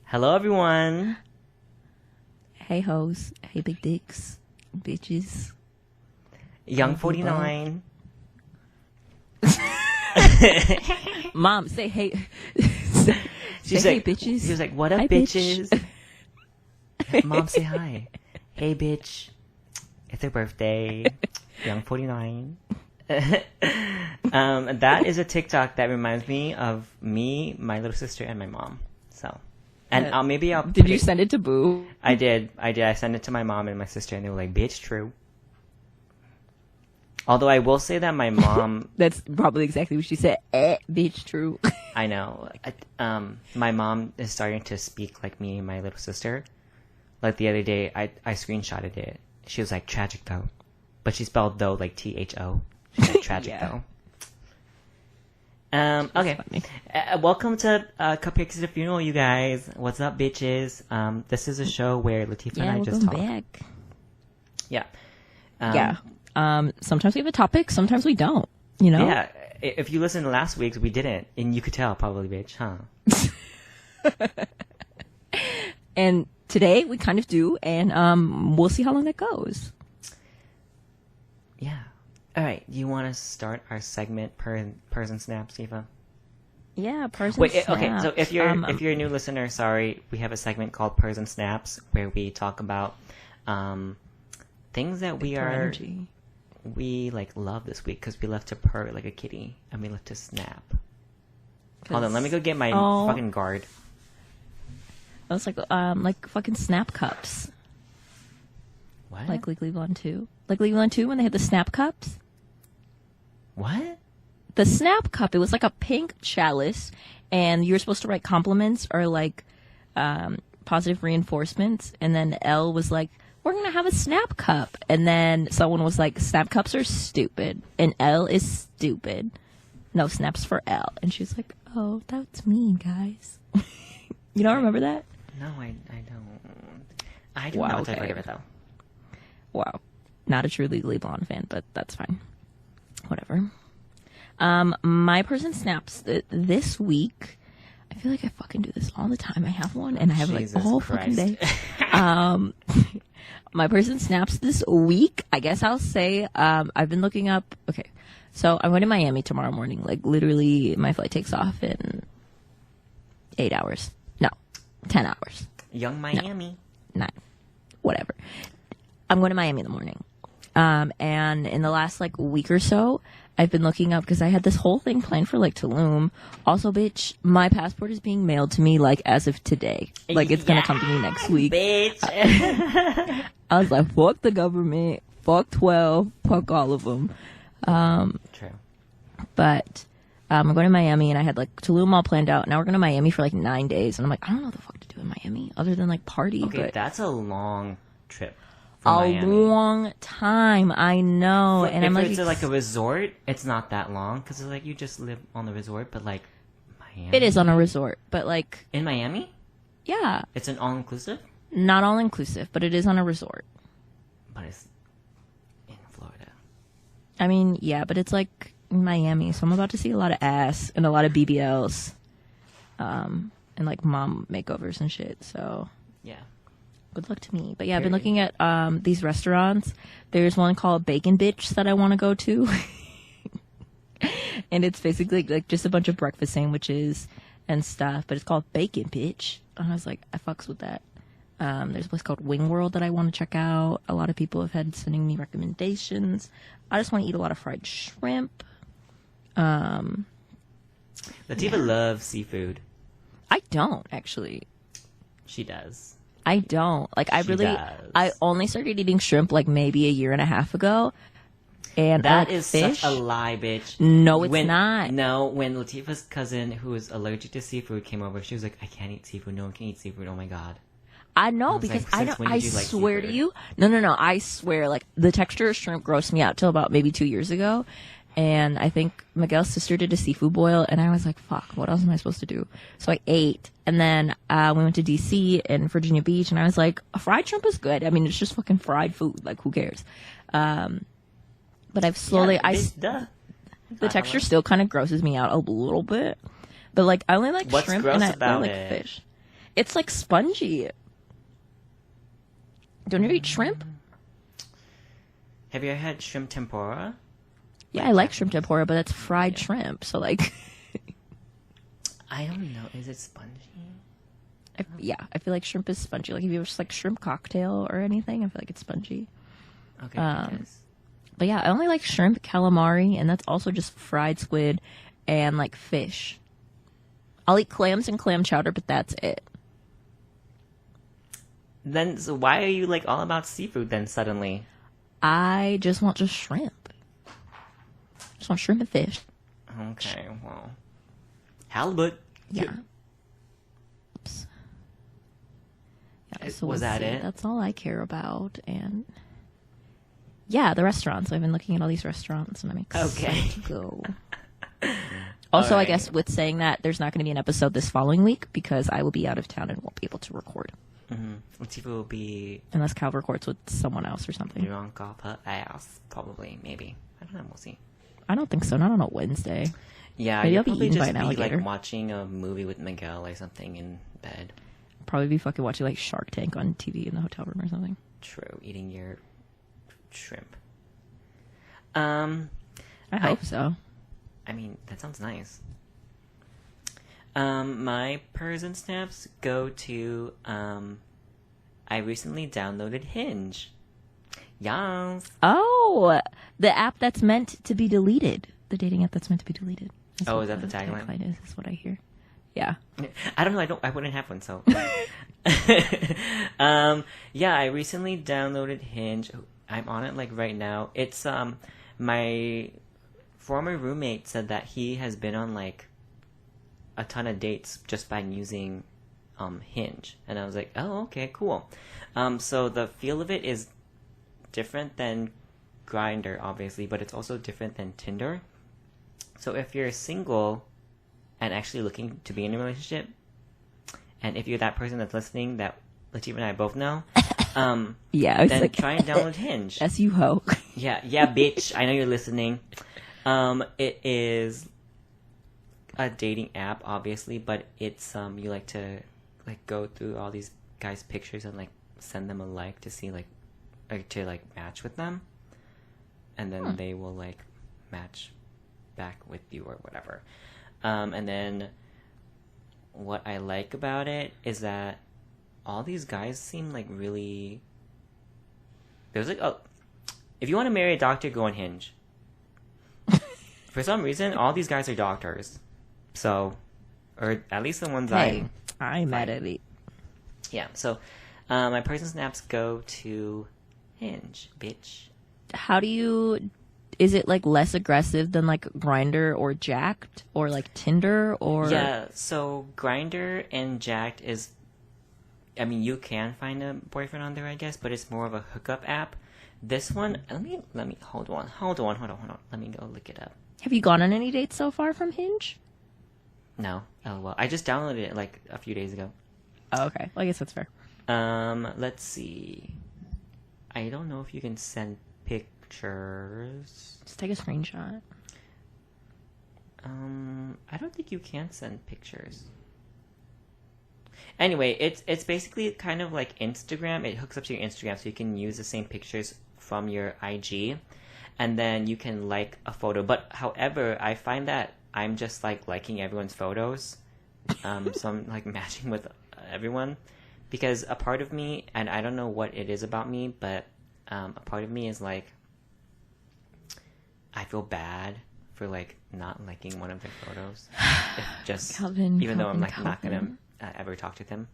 Hello, everyone. Hey, hoes. Hey, big dicks. Bitches. Young 49. Mom, say hey. She's say like, hey, bitches. She was like, what up, Hi, bitches? bitch. Mom, say hi. Hey, bitch. It's her birthday. Young 49. That is a TikTok that reminds me of me, my little sister, and my mom. So, and maybe I'll. Did you send it to Boo? I did. I sent it to my mom and my sister, and they were like, "Bitch, true." Although I will say that my mom. That's probably exactly what she said. Bitch, true. I know. My mom is starting to speak like me and my little sister. Like the other day, I screenshotted it. She was like, "Tragic though," but she spelled though like THO. She's like, "Tragic Yeah. though." Okay. Welcome to Cupcakes at a Funeral, you guys. What's up, bitches? This is a show where Latifah and I just talk. Back. Yeah. Sometimes we have a topic, sometimes we don't. You know? Yeah. If you listened to last week's, we didn't, and you could tell, probably, bitch, huh? And today we kind of do, and we'll see how long that goes. Yeah. All right. You want to start our segment, Person Snaps, Eva? Yeah, Person Wait. Snaps. Okay. So if you're a new listener, sorry, we have a segment called Person Snaps where we talk about things that we like love this week because we love to purr like a kitty and we love to snap. Hold on, let me go get my fucking guard. That was like fucking snap cups. What? Like Legally Blonde 2. Like Legally Blonde 2 when they had the snap cups. What? The snap cup, it was like a pink chalice, and you were supposed to write compliments or like positive reinforcements, and then Elle was like, we're gonna have a snap cup, and then someone was like, snap cups are stupid, and Elle is stupid. No snaps for Elle. And she's like, oh, that's me, guys. You don't remember that? No, I don't. I don't know what to think of it, though. Wow. Not a true Legally Blonde fan, but that's fine. Whatever. My person snaps this week. I feel like I fucking do this all the time. I have one, and I have Jesus like all Christ. fucking day. My person snaps this week. I guess I'll say I've been looking up. Okay, so I'm going to Miami tomorrow morning. Like literally, my flight takes off in 8 hours. No, 10 hours. Young Miami. No, 9. Whatever. I'm going to Miami in the morning. And in the last like week or so, I've been looking up because I had this whole thing planned for like Tulum. Also, bitch, my passport is being mailed to me like as of today. Like it's gonna come to me next week. Bitch. I was like, fuck the government, fuck 12, fuck all of them. True. But I'm going to Miami, and I had like Tulum all planned out. Now we're going to Miami for like 9 days, and I'm like, I don't know what the fuck to do in Miami other than like party. Okay, but that's a long trip. A Miami. long time, I know. But and if I'm like, it's like a resort, it's not that long because like you just live on the resort. But like Miami, it is on a resort, but like in Miami. Yeah, It's an all inclusive, not all inclusive, but it is on a resort. but it's in Florida. I mean, yeah, but it's like in Miami, so I'm about to see a lot of ass and a lot of BBLs, and like mom makeovers and shit. So Yeah. good luck to me. But yeah, I've been looking at these restaurants. There's one called Bacon Bitch that I want to go to. And it's basically like just a bunch of breakfast sandwiches and stuff, but it's called Bacon Bitch. And I was like, I fucks with that. There's a place called Wing World that I want to check out. A lot of people have had sending me recommendations. I just want to eat a lot of fried shrimp. Latifah loves seafood. I don't actually. She does. I don't. Like I She really does. I only started eating shrimp like maybe a year and a half ago. And I That like is fish. such a lie, bitch. No, it's not. No, when Latifah's cousin, who is allergic to seafood, came over, she was like, I can't eat seafood. No one can eat seafood. Oh my God. I know was because like, I since don't. when I did you like swear to seafood? you. No. I swear. Like the texture of shrimp grossed me out till about maybe 2 years ago, and I think Miguel's sister did a seafood boil, and I was like, fuck, what else am I supposed to do? So I ate, and then we went to DC and Virginia Beach, and I was like, a fried shrimp is good. I mean, it's just fucking fried food. Like, who cares? But I've slowly... The texture still kind of grosses me out a little bit. But, like, I only like shrimp and I like fish. It's, like, spongy. Don't you eat shrimp? Have you ever had shrimp tempura? Yeah, I like shrimp tempura, but it's fried shrimp. So, like... I don't know. Is it spongy? I feel like shrimp is spongy. Like, if you have just, like, shrimp cocktail or anything, I feel like it's spongy. Okay, I guess. But yeah, I only like shrimp, calamari, and that's also just fried squid and like fish. I'll eat clams and clam chowder, but that's it. Then, so why are you like all about seafood then suddenly? I just want shrimp. Just want shrimp and fish. Okay, well. Halibut. Yeah. Oops. Yeah, so was that it? That's all I care about, and... Yeah, the restaurants. I've been looking at all these restaurants, and I'm excited to go. Also, right. I guess with saying that, there's not going to be an episode this following week because I will be out of town and won't be able to record. Mm-hmm. Latifa will be... Unless Cal records with someone else or something. Drunk off her ass, probably, maybe. I don't know, we'll see. I don't think so, not on a Wednesday. Yeah, maybe you'll I'll be probably eaten just by an alligator. Like watching a movie with Miguel or something in bed. Probably be fucking watching like Shark Tank on TV in the hotel room or something. True, eating your... shrimp. I hope so. I mean, that sounds nice. My purrs and snaps go to, I recently downloaded Hinge. Yes. Oh, the app that's meant to be deleted. The dating app that's meant to be deleted. Is that the tagline? Is what I hear. Yeah. I don't know. I wouldn't have one, so. Yeah, I recently downloaded Hinge. I'm on it like right now. It's my former roommate said that he has been on like a ton of dates just by using Hinge, and I was like, oh, okay, cool. So the feel of it is different than Grindr, obviously, but it's also different than Tinder. So if you're single and actually looking to be in a relationship, and if you're that person that's listening that Latifah and I both know, yeah, then like, try and download Hinge. As you hope. Yeah, bitch. I know you're listening. It is a dating app, obviously, but it's you like to like go through all these guys' pictures and like send them a like to see like or to like match with them, and then they will like match back with you or whatever. And then what I like about it is that all these guys seem like really... There's like if you want to marry a doctor, go on Hinge. For some reason, all these guys are doctors. So, or at least the ones I'm mad at it. Yeah, so my person snaps go to Hinge, bitch. How do you... Is it like less aggressive than like Grindr or Jacked or like Tinder or... Yeah, so Grindr and Jacked is... I mean, you can find a boyfriend on there, I guess, but it's more of a hookup app. This one, let me, hold on. Let me go look it up. Have you gone on any dates so far from Hinge? No. Oh, well, I just downloaded it like a few days ago. Oh, okay. Well, I guess that's fair. Let's see. I don't know if you can send pictures. Just take a screenshot. I don't think you can send pictures. Anyway, it's basically kind of like Instagram. It hooks up to your Instagram, so you can use the same pictures from your IG, and then you can like a photo. But however, I find that I'm just like liking everyone's photos, so I'm like matching with everyone, because a part of me, and I don't know what it is about me, but a part of me is like, I feel bad for like not liking one of their photos. Even though I'm like not gonna ever talk to them.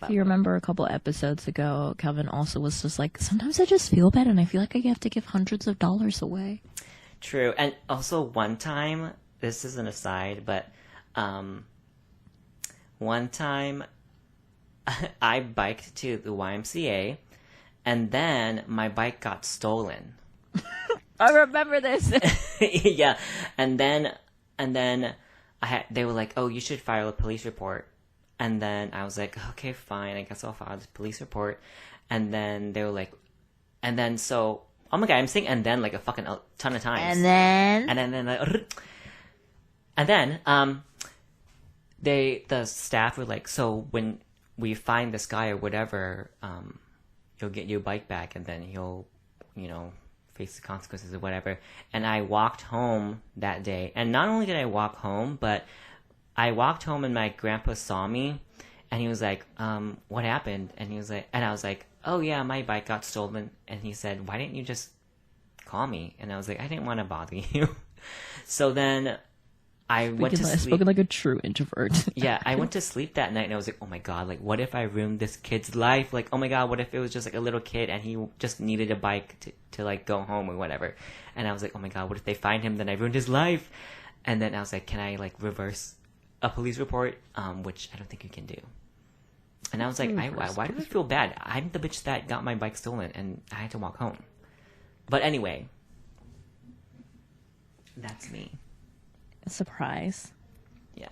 If you remember a couple episodes ago, Calvin also was just like, sometimes I just feel bad and I feel like I have to give hundreds of dollars away. True. And also one time, this is an aside, but one time I biked to the YMCA and then my bike got stolen. I remember this. Yeah. And then they were like, oh, you should file a police report. And then I was like, okay, fine. I guess I'll file this police report. And then they were like, and then so, oh my God, I'm saying and then like a fucking ton of times. And then, the staff were like, so when we find this guy or whatever, you'll get your bike back and then he'll, face the consequences or whatever. And I walked home that day. And not only did I walk home, but I walked home and my grandpa saw me and he was like, what happened? And he was like, and I was like, oh yeah, my bike got stolen. And he said, why didn't you just call me? And I was like, I didn't want to bother you. So then I went to sleep. Spoken like a true introvert. Yeah, I went to sleep that night and I was like, oh my God, like what if I ruined this kid's life? Like, oh my God, what if it was just like a little kid and he just needed a bike to like go home or whatever? And I was like, oh my God, what if they find him? Then I ruined his life. And then I was like, can I like reverse a police report? Which I don't think you can do. And I was like, why do I feel bad? I'm the bitch that got my bike stolen and I had to walk home. But anyway, that's me. A surprise. Yeah.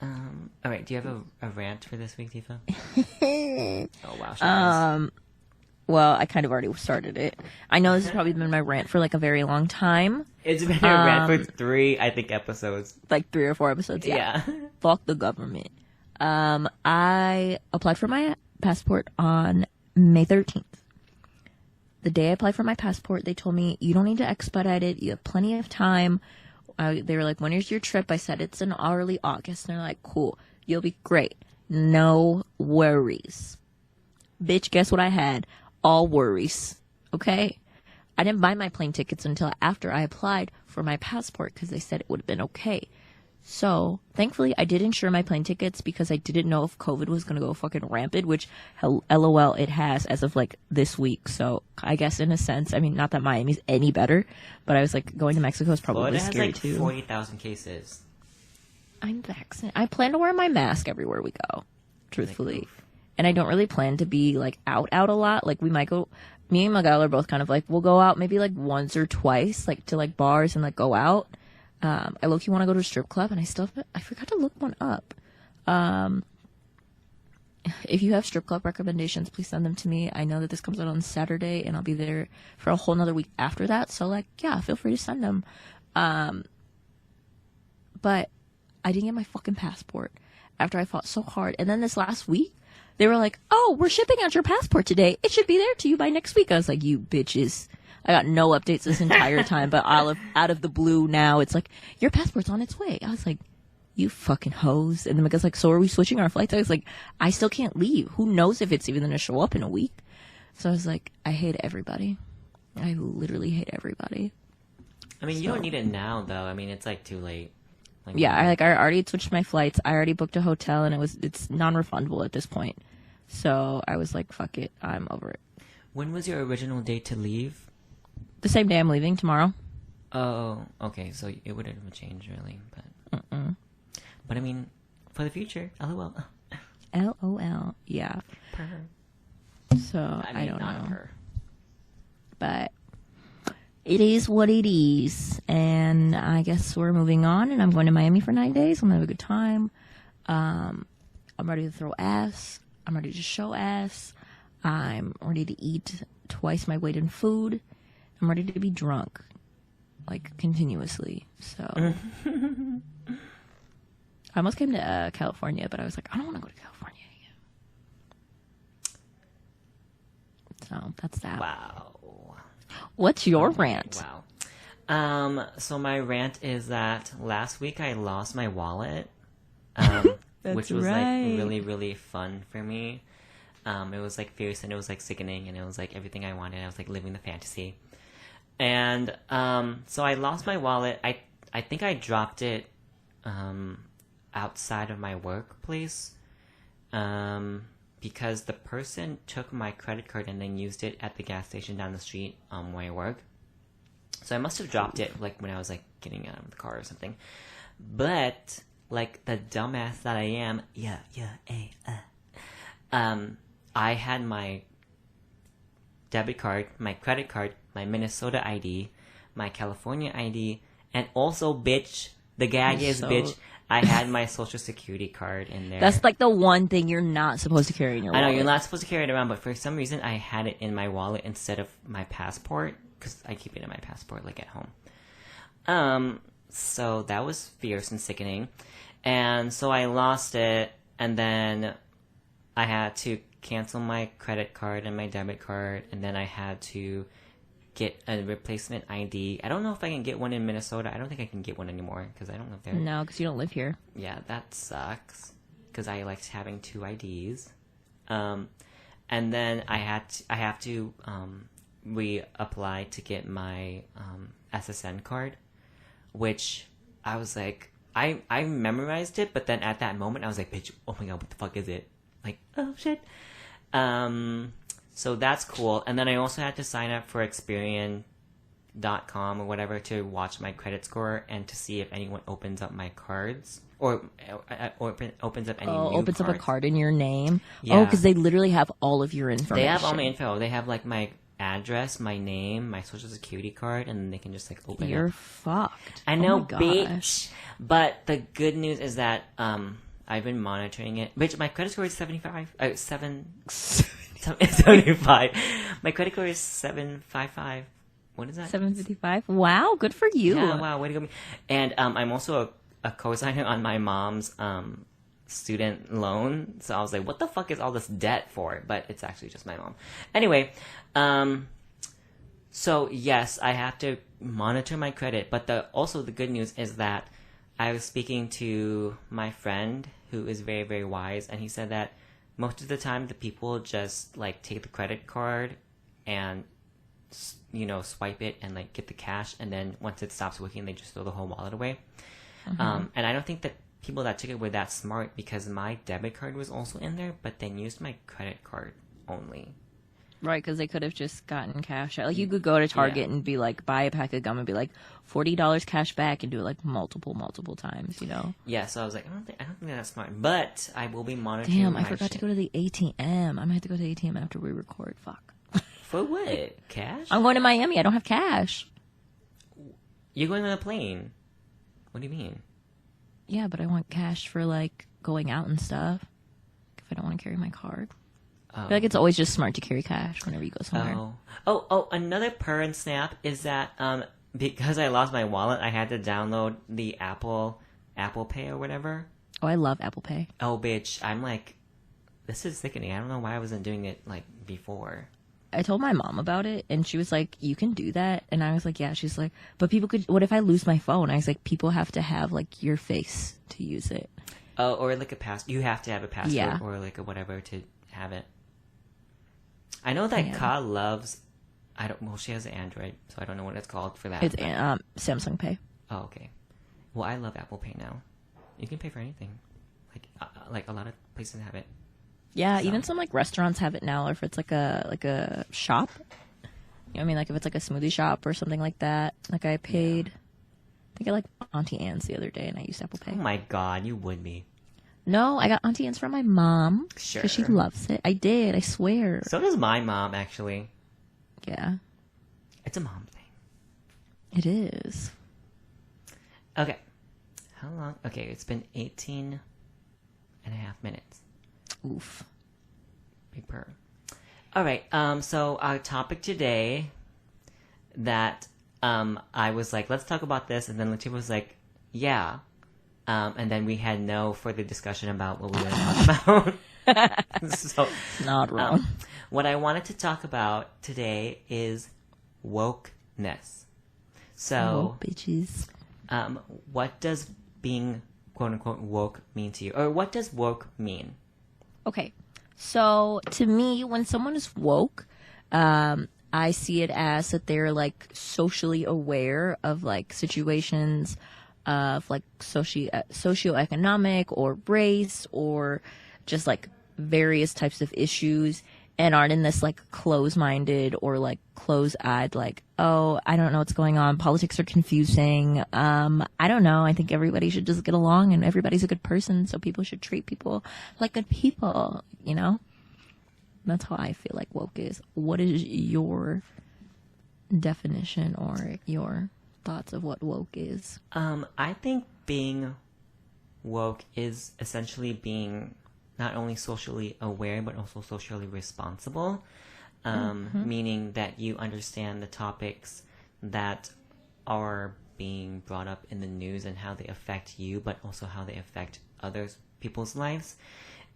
All right. Do you have a rant for this week, Tifa? Oh wow. She does. Well, I kind of already started it. I know this has probably been my rant for like a very long time. It's been a rant for 3, I think, episodes. Like 3 or 4 episodes. Yeah. Fuck the government. I applied for my passport on May 13th. The day I applied for my passport, they told me, you don't need to expedite it. You have plenty of time. They were like, when is your trip? I said, it's in early August. And they're like, cool. You'll be great. No worries. Bitch, guess what I had? All worries. Okay? I didn't buy my plane tickets until after I applied for my passport because they said it would have been okay. So, thankfully, I did insure my plane tickets because I didn't know if COVID was going to go fucking rampant, which, LOL, it has as of, like, this week. So, I guess in a sense, I mean, not that Miami's any better, but I was like, going to Mexico is probably scary, too. Florida has, like, 40,000 cases. I'm vaccinated. I plan to wear my mask everywhere we go, truthfully. And I don't really plan to be, like, out a lot. Like, we might go... Me and Miguel are both kind of like, we'll go out maybe, like, once or twice, like, to, like, bars and, like, go out. I low-key want to go to a strip club, and I forgot to look one up. If you have strip club recommendations, please send them to me. I know that this comes out on Saturday, and I'll be there for a whole nother week after that. So, like, yeah, feel free to send them. But I didn't get my fucking passport after I fought so hard. And then this last week, they were like, oh, we're shipping out your passport today. It should be there to you by next week. I was like, you bitches. I got no updates this entire time, but out of the blue now, it's like, your passport's on its way. I was like, you fucking hoes. And then Miguel's like, so are we switching our flights? I was like, I still can't leave. Who knows if it's even going to show up in a week? So I was like, I hate everybody. I literally hate everybody. I mean, you don't need it now, though. I mean, it's, like, too late. Like, yeah, I already switched my flights. I already booked a hotel, and it's non-refundable at this point. So I was like, fuck it. I'm over it. When was your original date to leave? The same day I'm leaving, tomorrow. Oh, okay. So it wouldn't change, really. But I mean, for the future, LOL. LOL, yeah. Purr. So, I don't know. Purr. But it is what it is. And I guess we're moving on, and I'm going to Miami for 9 days. I'm going to have a good time. I'm ready to throw ass. I'm ready to show ass. I'm ready to eat twice my weight in food. I'm ready to be drunk, like, continuously. So, I almost came to California, but I was like, I don't want to go to California again. So, that's that. Wow. What's your rant? Wow. So my rant is that last week I lost my wallet, which was, like, really, really fun for me. It was, like, fierce, and it was, like, sickening, and it was, like, everything I wanted. I was, like, living the fantasy. And, so I lost my wallet. I think I dropped it, outside of my workplace, because the person took my credit card and then used it at the gas station down the street, where I work. So I must have dropped it, like, when I was, like, getting out of the car or something. But, like, the dumbass that I am, I had my debit card, my credit card, my Minnesota ID, my California ID, and also, bitch, the gag is, So- bitch, I had my social security card in there. That's like the one thing you're not supposed to carry in your I wallet. know, you're not supposed to carry it around, but for some reason, I had it in my wallet instead of my passport, because I keep it in my passport, like, at home. So that was fierce and sickening. And so I lost it, and then I had to cancel my credit card and my debit card, and then I had to get a replacement ID. I don't know if I can get one in Minnesota. I don't think I can get one anymore, because I don't live there. No, because you don't live here. Yeah, that sucks, because I liked having 2 IDs. And then I have to reapply to get my SSN card, which I was like, I memorized it, but then at that moment I was like, bitch, oh my god, what the fuck is it? Like, oh shit. So that's cool. And then I also had to sign up for Experian.com or whatever to watch my credit score and to see if anyone opens up my cards or opens up any new Opens up a cards. card in your name. Yeah. Oh, because they literally have all of your information. They have all my info. They have like my address, my name, my social security card, and then they can just like open You're it. fucked. I know, Oh my gosh. bitch. But the good news is that I've been monitoring it. Bitch, my credit score is 75. 75. My credit score is 755. What is that? 755. Wow, good for you. Yeah, wow, way to go me. And I'm also a co-signer on my mom's student loan. So I was like, what the fuck is all this debt for? But it's actually just my mom. Anyway, so yes, I have to monitor my credit. But also the good news is that I was speaking to my friend who is very, very wise, and he said that most of the time the people just like take the credit card and swipe it and like get the cash, and then once it stops working, they just throw the whole wallet away. And I don't think that people that took it were that smart, because my debit card was also in there, but they used my credit card only. Right, because they could have just gotten cash out. Like, you could go to Target and be like, buy a pack of gum and be like, $40 cash back, and do it like multiple times, you know? Yeah, so I was like, I don't think that's smart, but I will be monitoring. Damn, I my forgot shit. to go to the ATM. I might have to go to the ATM after we record. Fuck. For what? Cash? I'm going to Miami. I don't have cash. You're going on a plane. What do you mean? Yeah, but I want cash for like going out and stuff. If I don't want to carry my card. I feel like it's always just smart to carry cash whenever you go somewhere. Oh, another purr and snap is that because I lost my wallet, I had to download the Apple Pay or whatever. Oh, I love Apple Pay. Oh, bitch, I'm like, this is sickening. I don't know why I wasn't doing it like before. I told my mom about it, and she was like, you can do that. And I was like, yeah. She's like, but people could, what if I lose my phone? I was like, people have to have like your face to use it. Oh, or like you have to have a password Yeah. or like a whatever to have it. I know that Ka loves, she has an Android, so I don't know what it's called for that. It's Samsung Pay. Oh, okay. Well, I love Apple Pay now. You can pay for anything. Like a lot of places have it. Yeah, So. even some like restaurants have it now, or if it's like a shop. You know what I mean? Like if it's like a smoothie shop or something like that. Like I paid, I think I like Auntie Anne's the other day, and I used Apple Pay. Oh my god, you would be. No, I got Auntie Anne's from my mom. Sure. Because she loves it. I did, I swear. So does my mom, actually. Yeah. It's a mom thing. It is. Okay. How long? Okay, it's been 18 and a half minutes. Oof. Big purr. All right, so our topic today that I was like, let's talk about this, and then Latifah was like, yeah. And then we had no further discussion about what we were going to talk about. So, Not wrong. what I wanted to talk about today is wokeness. So, Woke bitches. what does being quote unquote woke mean to you? Or what does woke mean? Okay. So to me, when someone is woke, I see it as that they're like socially aware of like situations of like socioeconomic or race or just like various types of issues, and aren't in this like close-minded or like close-eyed like, oh, I don't know what's going on, politics are confusing, I don't know, I think everybody should just get along and everybody's a good person, so people should treat people like good people, you know? That's how I feel like woke is. What is your definition or your thoughts of what woke is? I think being woke is essentially being not only socially aware but also socially responsible, meaning that you understand the topics that are being brought up in the news and how they affect you, but also how they affect other people's lives.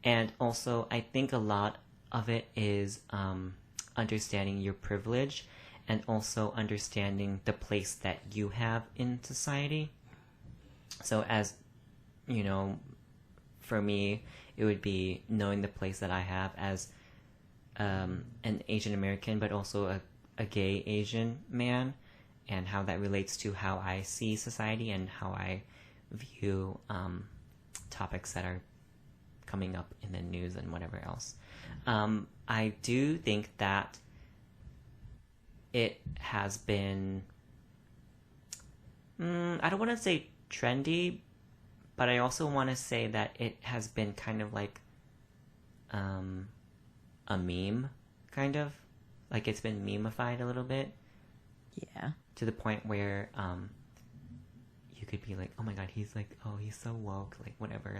And also, I think a lot of it is understanding your privilege and also understanding the place that you have in society. So as, you know, for me, it would be knowing the place that I have as an Asian American, but also a gay Asian man, and how that relates to how I see society and how I view topics that are coming up in the news and whatever else. I do think that it has been, I don't want to say trendy, but I also want to say that it has been kind of like a meme, kind of. Like it's been memeified a little bit. Yeah. To the point where you could be like, oh my god, he's like, oh, he's so woke, like whatever.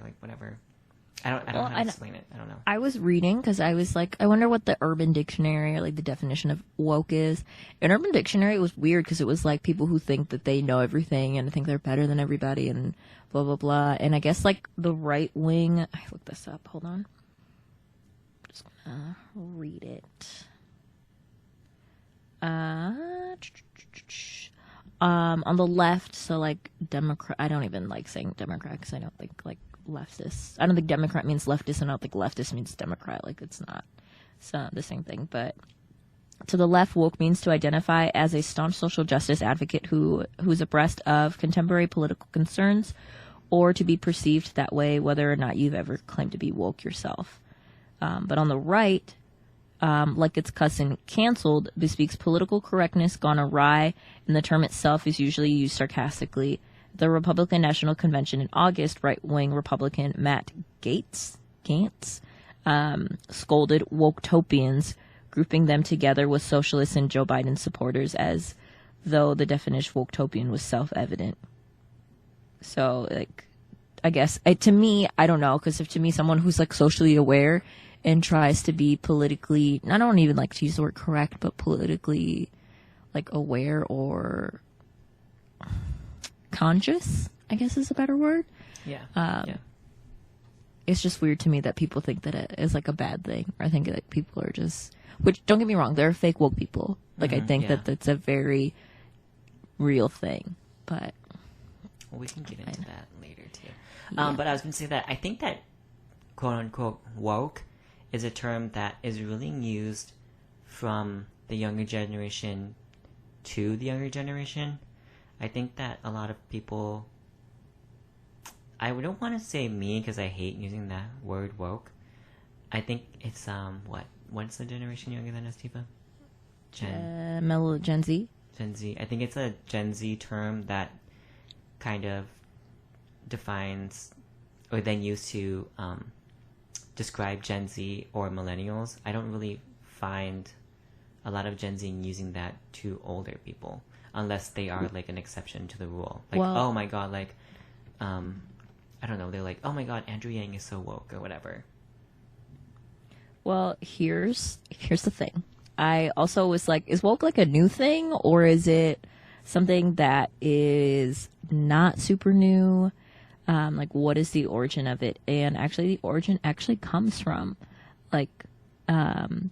I don't know how to explain it. I don't know. I was reading because I was like, I wonder what the Urban Dictionary or like the definition of woke is. In Urban Dictionary, it was weird because it was like people who think that they know everything and think they're better than everybody and blah, blah, blah. And I guess like the right wing, I looked this up. Hold on. I'm just gonna read it. On the left, so like Democrat, I don't even like saying Democrat because I don't think like leftist. I don't think Democrat means leftist, and I don't think leftist means Democrat. Like it's not the same thing. But to the left, woke means to identify as a staunch social justice advocate who's abreast of contemporary political concerns, or to be perceived that way, whether or not you've ever claimed to be woke yourself. But on the right, like its cousin canceled, bespeaks political correctness gone awry, and the term itself is usually used sarcastically. The Republican National Convention in August, right-wing Republican Matt Gaetz scolded woke-topians, grouping them together with socialists and Joe Biden supporters, as though the definition of woke-topian was self-evident. So, like, I guess, to me, I don't know, because if to me someone who's, like, socially aware and tries to be politically, I don't even like to use the word correct, but politically, like, aware or conscious, I guess is a better word. Yeah. It's just weird to me that people think that it is like a bad thing. Or I think that people are just, which don't get me wrong, there are fake woke people. Like I think that that's a very real thing. But well, we can get into that later too. Yeah. But I was going to say that I think that quote unquote woke is a term that is really used from the younger generation to the younger generation. I think that a lot of people, I don't want to say me because I hate using that word woke. I think it's, what's the generation younger than us, Tifa? Gen Z. Gen Z. I think it's a Gen Z term that kind of defines or then used to describe Gen Z or millennials. I don't really find a lot of Gen Z using that to older people. Unless they are, like, an exception to the rule. Like, well, oh, my God, like, I don't know. They're like, oh, my God, Andrew Yang is so woke or whatever. Well, here's the thing. I also was like, is woke, like, a new thing? Or is it something that is not super new? Like, what is the origin of it? And actually, the origin actually comes from, like the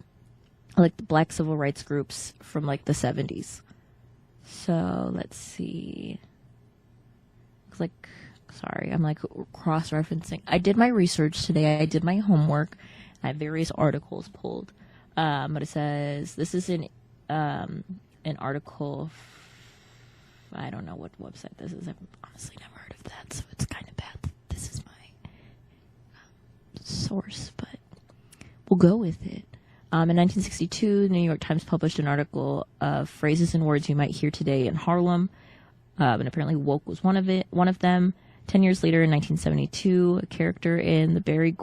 black civil rights groups from, like, the 70s. So let's see. I'm like cross-referencing. I did my research today. I did my homework. I have various articles pulled. But it says this is an article. I don't know what website this is. I've honestly never heard of that, so it's kind of bad that this is my source, but we'll go with it. In 1962, the New York Times published an article of phrases and words you might hear today in Harlem, and apparently woke was one of them. 10 years later, in 1972, a character in the Barry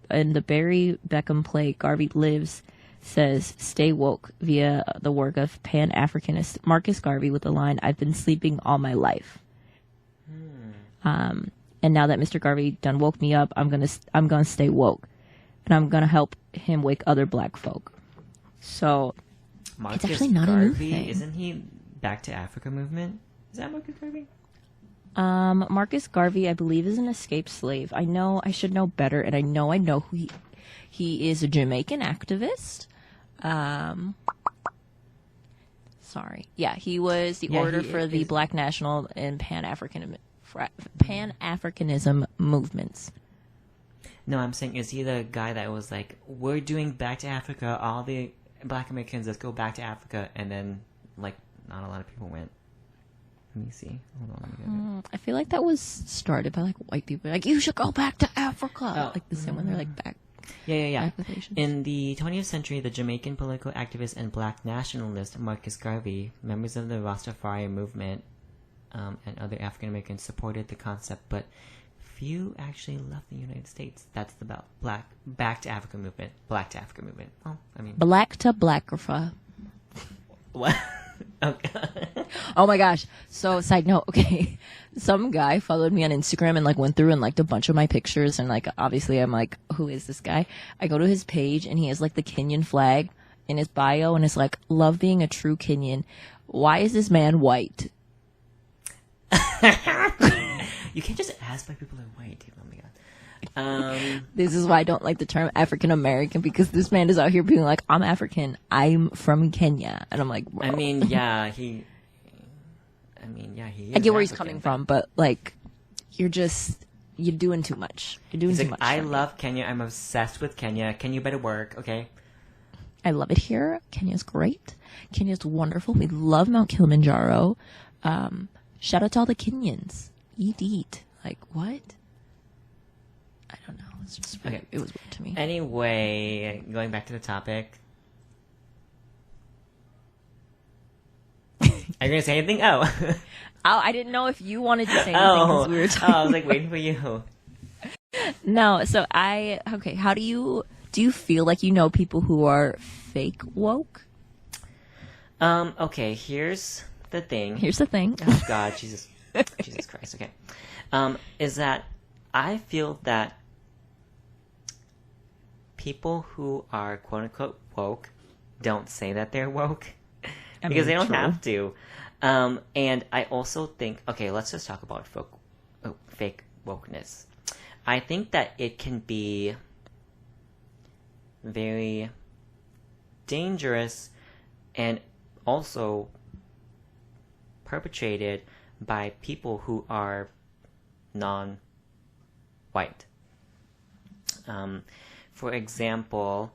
Beckham play Garvey Lives says, "Stay woke" via the work of Pan-Africanist Marcus Garvey with the line, "I've been sleeping all my life." And now that Mr. Garvey done woke me up, I'm gonna stay woke, and I'm gonna help him wake other Black folk. So Marcus it's actually not a new Garvey, thing. isn't he Back to Africa movement? Is that Marcus Garvey? Marcus Garvey, I believe, is an escaped slave. I should know better, and I know who he is. A Jamaican activist. Sorry. Yeah, he was the orator for the Black National and Pan-Africanism movements. No, I'm saying, is he the guy that was like, we're doing Back to Africa, all the Black Americans, let's go back to Africa, and then, like, not a lot of people went. Let me see. Hold on, let me get it. I feel like that was started by, like, white people. Like, you should go back to Africa. Like, the same when they're, like, back. Yeah. Back with Asians. In the 20th century, the Jamaican political activist and Black nationalist Marcus Garvey, members of the Rastafari movement, and other African Americans supported the concept, but few actually left the United States. That's the Back to Africa movement. Black to Africa movement. Well, I mean, Black to Blackifa. what? Okay. Oh my gosh. So, side note, okay. Some guy followed me on Instagram and, like, went through and liked a bunch of my pictures, and, like, obviously I'm like, who is this guy? I go to his page and he has, like, the Kenyan flag in his bio, and it's like, love being a true Kenyan. Why is this man white? You can't just ask why people are white. Oh my god. This is why I don't like the term African American, because this man is out here being like, I'm African, I'm from Kenya, and I'm like, bro. I mean, yeah, he is I get where he's African, coming from, but, like, you're doing too much. You're doing He's too like, much. I for me. love Kenya. I'm obsessed with Kenya. Can you better work, okay? I love it here. Kenya's great. Kenya's wonderful. We love Mount Kilimanjaro. Shout out to all the Kenyans. Eat. Like, what? I don't know. It's just really, Okay. It was weird to me. Anyway, going back to the topic. Are you gonna say anything? Oh. Oh, I didn't know if you wanted to say anything because we were talking. I was like waiting for you. No, so okay, how do you feel like you know people who are fake woke? Okay, here's the thing. Here's the thing. Oh God, Jesus Christ. Okay, is that I feel that people who are quote unquote woke don't say that they're woke because they don't true. have to. And I also think, okay, let's just talk about fake wokeness. I think that it can be very dangerous and also perpetrated by people who are non-white. For example,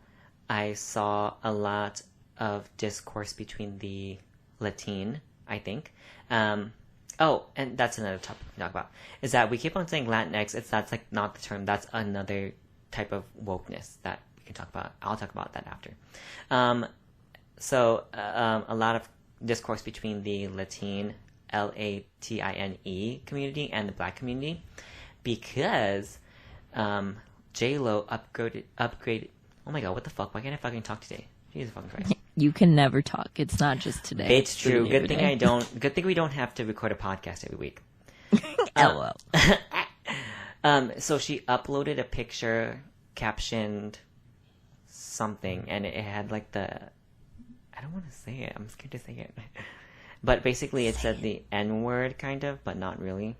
I saw a lot of discourse between the Latin, I think. Oh, and that's another topic to talk about. Is that we keep on saying Latinx. That's like not the term. That's another type of wokeness that we can talk about. I'll talk about that after. So a lot of discourse between the Latin, Latine community and the Black community, because J-Lo upgraded. Oh my God, what the fuck? Why can't I fucking talk today? Jesus fucking Christ. You can never talk. It's not just today. It's true. literally Good thing every I day. don't. Good thing we don't have to record a podcast every week. LOL. So she uploaded a picture captioned something, and it had like I don't want to say it. I'm scared to say it. But basically, it said the N-word, kind of, but not really.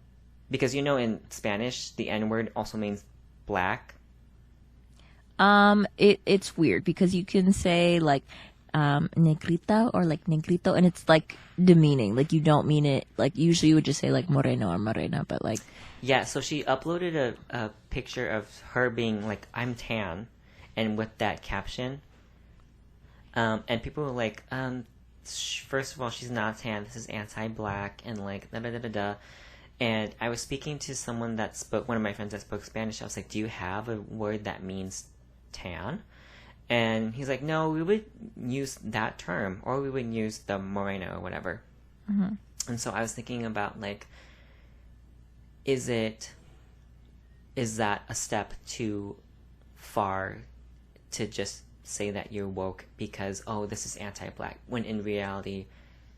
Because, you know, in Spanish, the N-word also means black. It's weird because you can say like negrita or like negrito, and it's like demeaning. Like you don't mean it. Like usually you would just say like moreno or morena, but like Yeah, so she uploaded a picture of her being like, I'm tan, and with that caption. And people were like, first of all, she's not tan. This is anti-black, and like da da da da da. And I was speaking to someone that spoke, one of my friends that spoke Spanish. I was like, do you have a word that means tan? And he's like, no, we would use that term, or we would use the moreno or whatever. Mm-hmm. And so I was thinking about like, is that a step too far to just say that you're woke because, oh, this is anti-black, when in reality,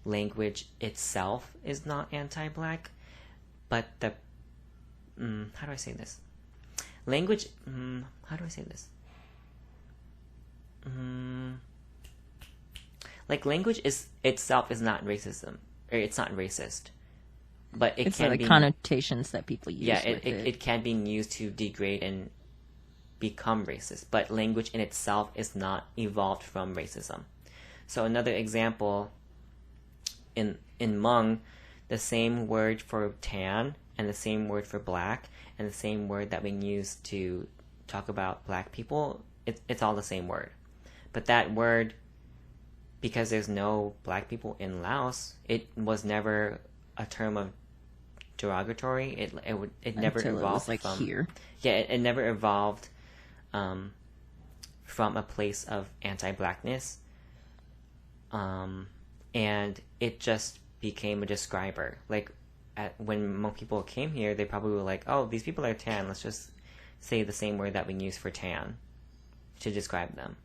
language itself is not anti-black, but the how do I say this? Language, how do I say this? Like, language itself is not racism, or it's not racist, but it can like be connotations that people use. Yeah, with it can be used to degrade and become racist, but language in itself is not evolved from racism. So another example, in Hmong, the same word for tan and the same word for black and the same word that we use to talk about black people, it's all the same word. But that word, because there's no black people in Laos, it was never a term of derogatory. It never Until evolved it was like from here. Yeah, it never evolved from a place of anti-blackness, and it just became a describer. Like, when Hmong people came here, they probably were like, "Oh, these people are tan. Let's just say the same word that we use for tan to describe them."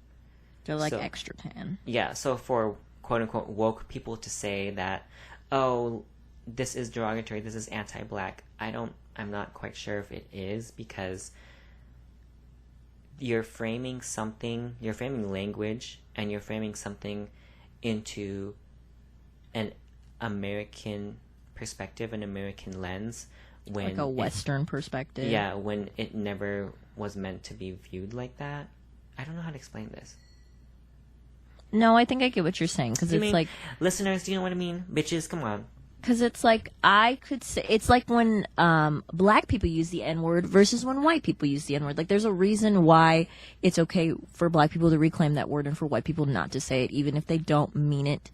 They're like So- extra tan. Yeah, so for quote-unquote woke people to say that, oh, this is derogatory, this is anti-black, I'm not quite sure if it is, because you're framing language, and you're framing something into an American perspective, an American lens, when Like a Western perspective. yeah, when it never was meant to be viewed like that. I don't know how to explain this. No, I think I get what you're saying, because You it's mean, like, listeners, do you know what I mean? Bitches, come on. because it's like, I could say, it's like when black people use the N-word versus when white people use the N-word. Like, there's a reason why it's okay for black people to reclaim that word and for white people not to say it, even if they don't mean it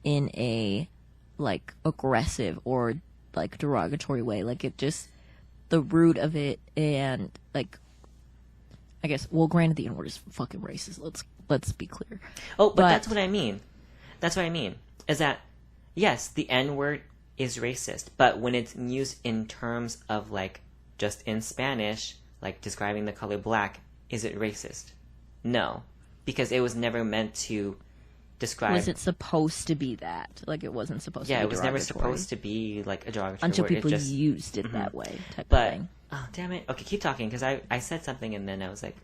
in a, like, aggressive or, like, derogatory way. Like, it just, the root of it, and, like, I guess, well, granted, the N-word is fucking racist. Let's be clear. Oh, but that's what I mean. That's what I mean. Is that, yes, the N-word is racist, but when it's used in terms of, like, just in Spanish, like describing the color black, is it racist? No. Because it was never meant to describe... Was it supposed to be that? Like, it wasn't supposed to be Yeah, it was never derogatory. supposed to be, like, a derogatory Until word. people It just, used it that way, type of But, thing. oh, damn it. Okay, keep talking, because I said something and then I was like...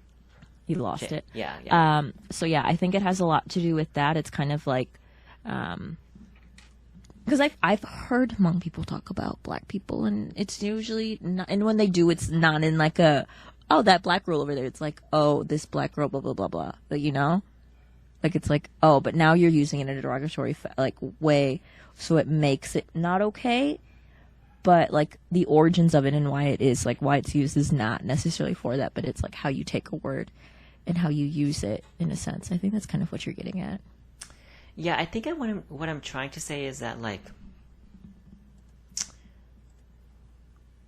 You lost shit. it. Yeah. So yeah, I think it has a lot to do with that. It's kind of like, because I've heard Hmong people talk about black people, and it's usually not, and when they do, it's not in like a, oh, that black girl over there. It's like, oh, this black girl, blah blah blah blah. Like, you know, like it's like, oh, but now you're using it in a derogatory like way, so it makes it not okay. But like the origins of it and why it is, like why it's used, is not necessarily for that, but it's like how you take a word and how you use it in a sense. I think that's kind of what you're getting at. Yeah, I think what I'm trying to say is that, like,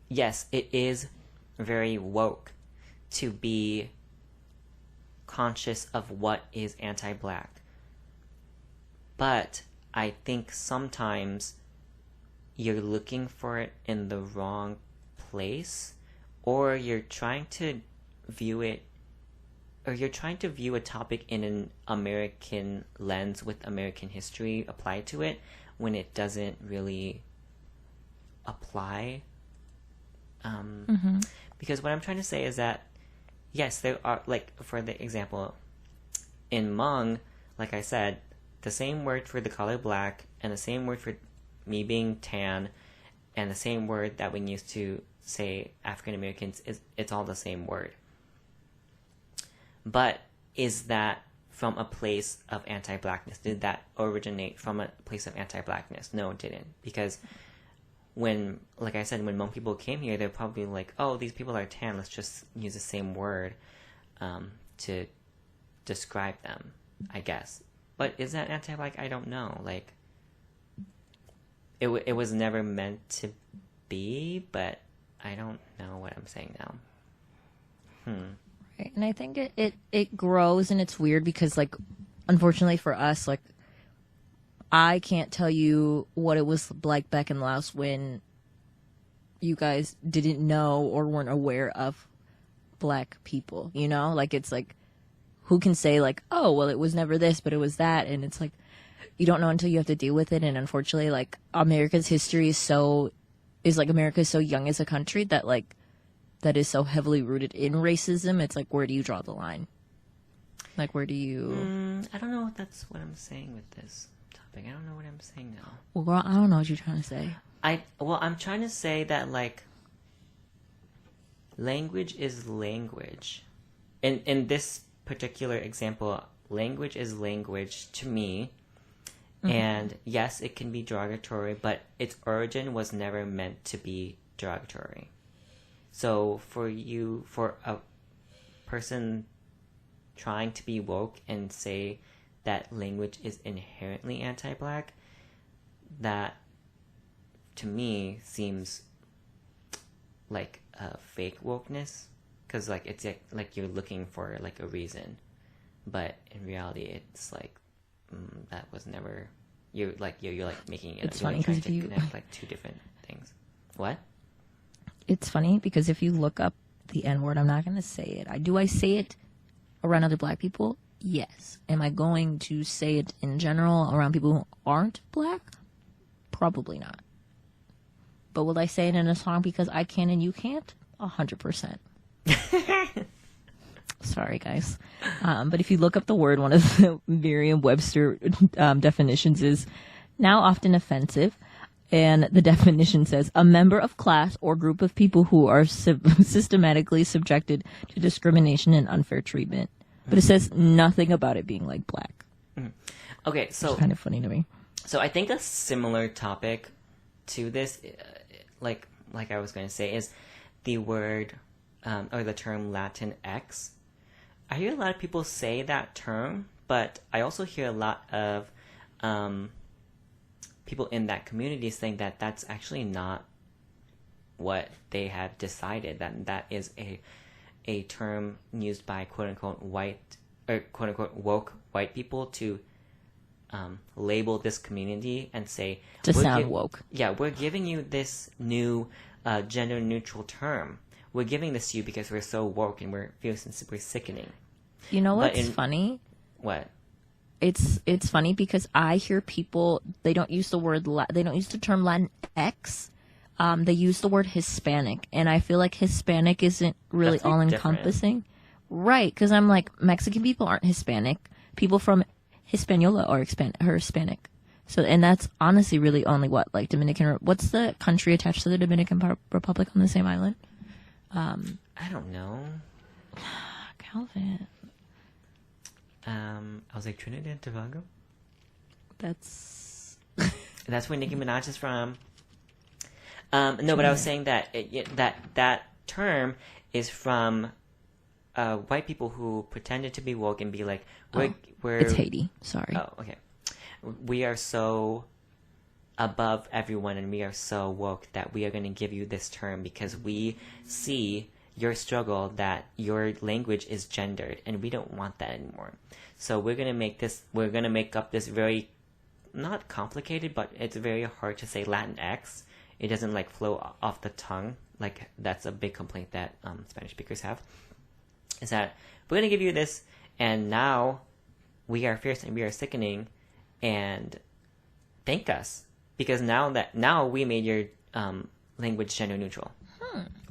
yes, it is very woke to be conscious of what is anti-black. But I think sometimes you're looking for it in the wrong place, or you're trying to view it, or you're trying to view a topic in an American lens with American history applied to it when it doesn't really apply. Because what I'm trying to say is that, yes, there are, like, for the example, in Hmong, like I said, the same word for the color black and the same word for me being tan and the same word that we use to say African Americans, it's all the same word. But is that from a place of anti-blackness? Did that originate from a place of anti-blackness? No, it didn't. Because when, like I said, when Hmong people came here, they're probably like, oh, these people are tan, let's just use the same word to describe them, I guess. But is that anti-black? I don't know. Like, it was never meant to be, but I don't know what I'm saying now. Right. And I think it grows, and it's weird because, like, unfortunately for us, like, I can't tell you what it was like back in Laos when you guys didn't know or weren't aware of black people, you know? Like, it's like, who can say like, oh, well, it was never this, but it was that. And it's like, you don't know until you have to deal with it. And unfortunately, like, America's history America is so young as a country that like, that is so heavily rooted in racism. It's like, where do you draw the line? Like, where do you... I don't know if that's what I'm saying with this topic. I don't know what I'm saying now. Well, girl, I don't know what you're trying to say. I'm trying to say that, like, language is language. In this particular example, language is language to me. And yes, it can be derogatory, but its origin was never meant to be derogatory. So for a person trying to be woke and say that language is inherently anti-black, that to me seems like a fake wokeness, because like it's like you're looking for like a reason, but in reality it's like that was never you're like making it. It's funny because if you connect like two different things. What? It's funny because if you look up the N-word, I'm not going to say it. I say it around other black people? Yes. Am I going to say it in general around people who aren't black? Probably not. But will I say it in a song because I can and you can't? 100%. Sorry, guys. But if you look up the word, one of the Merriam-Webster definitions is now often offensive. And the definition says, a member of class or group of people who are systematically subjected to discrimination and unfair treatment. But it says nothing about it being like black. Okay, so... It's kind of funny to me. So I think a similar topic to this, like I was going to say, is the word, or the term Latin X. I hear a lot of people say that term, but I also hear a lot of... people in that community saying that that's actually not what they have decided, that is a term used by quote-unquote white or quote-unquote woke white people to label this community and say to sound woke. Yeah, we're giving you this new gender neutral term. We're giving this to you because we're so woke and we're super sickening. You know what's funny? What? It's funny because I hear people, they don't use the term Latin X. They use the word Hispanic, and I feel like Hispanic isn't really That's, like, all encompassing. Right, because I'm like, Mexican people aren't Hispanic. People from Hispaniola are Hispanic. So, and that's honestly really only like Dominican, what's the country attached to the Dominican Republic on the same island? I don't know. Calvin. I was like Trinidad and Tobago. That's where Nicki Minaj is from. No, but I was saying that that term is from white people who pretended to be woke and be like, we're it's Haiti. Sorry. Oh, okay. We are so above everyone and we are so woke that we are going to give you this term because we see your struggle that your language is gendered and we don't want that anymore. So we're going to make up this very, not complicated, but it's very hard to say Latin X. It doesn't like flow off the tongue. Like that's a big complaint that Spanish speakers have. Is that we're going to give you this and now we are fierce and we are sickening and thank us. Because now we made your language gender neutral.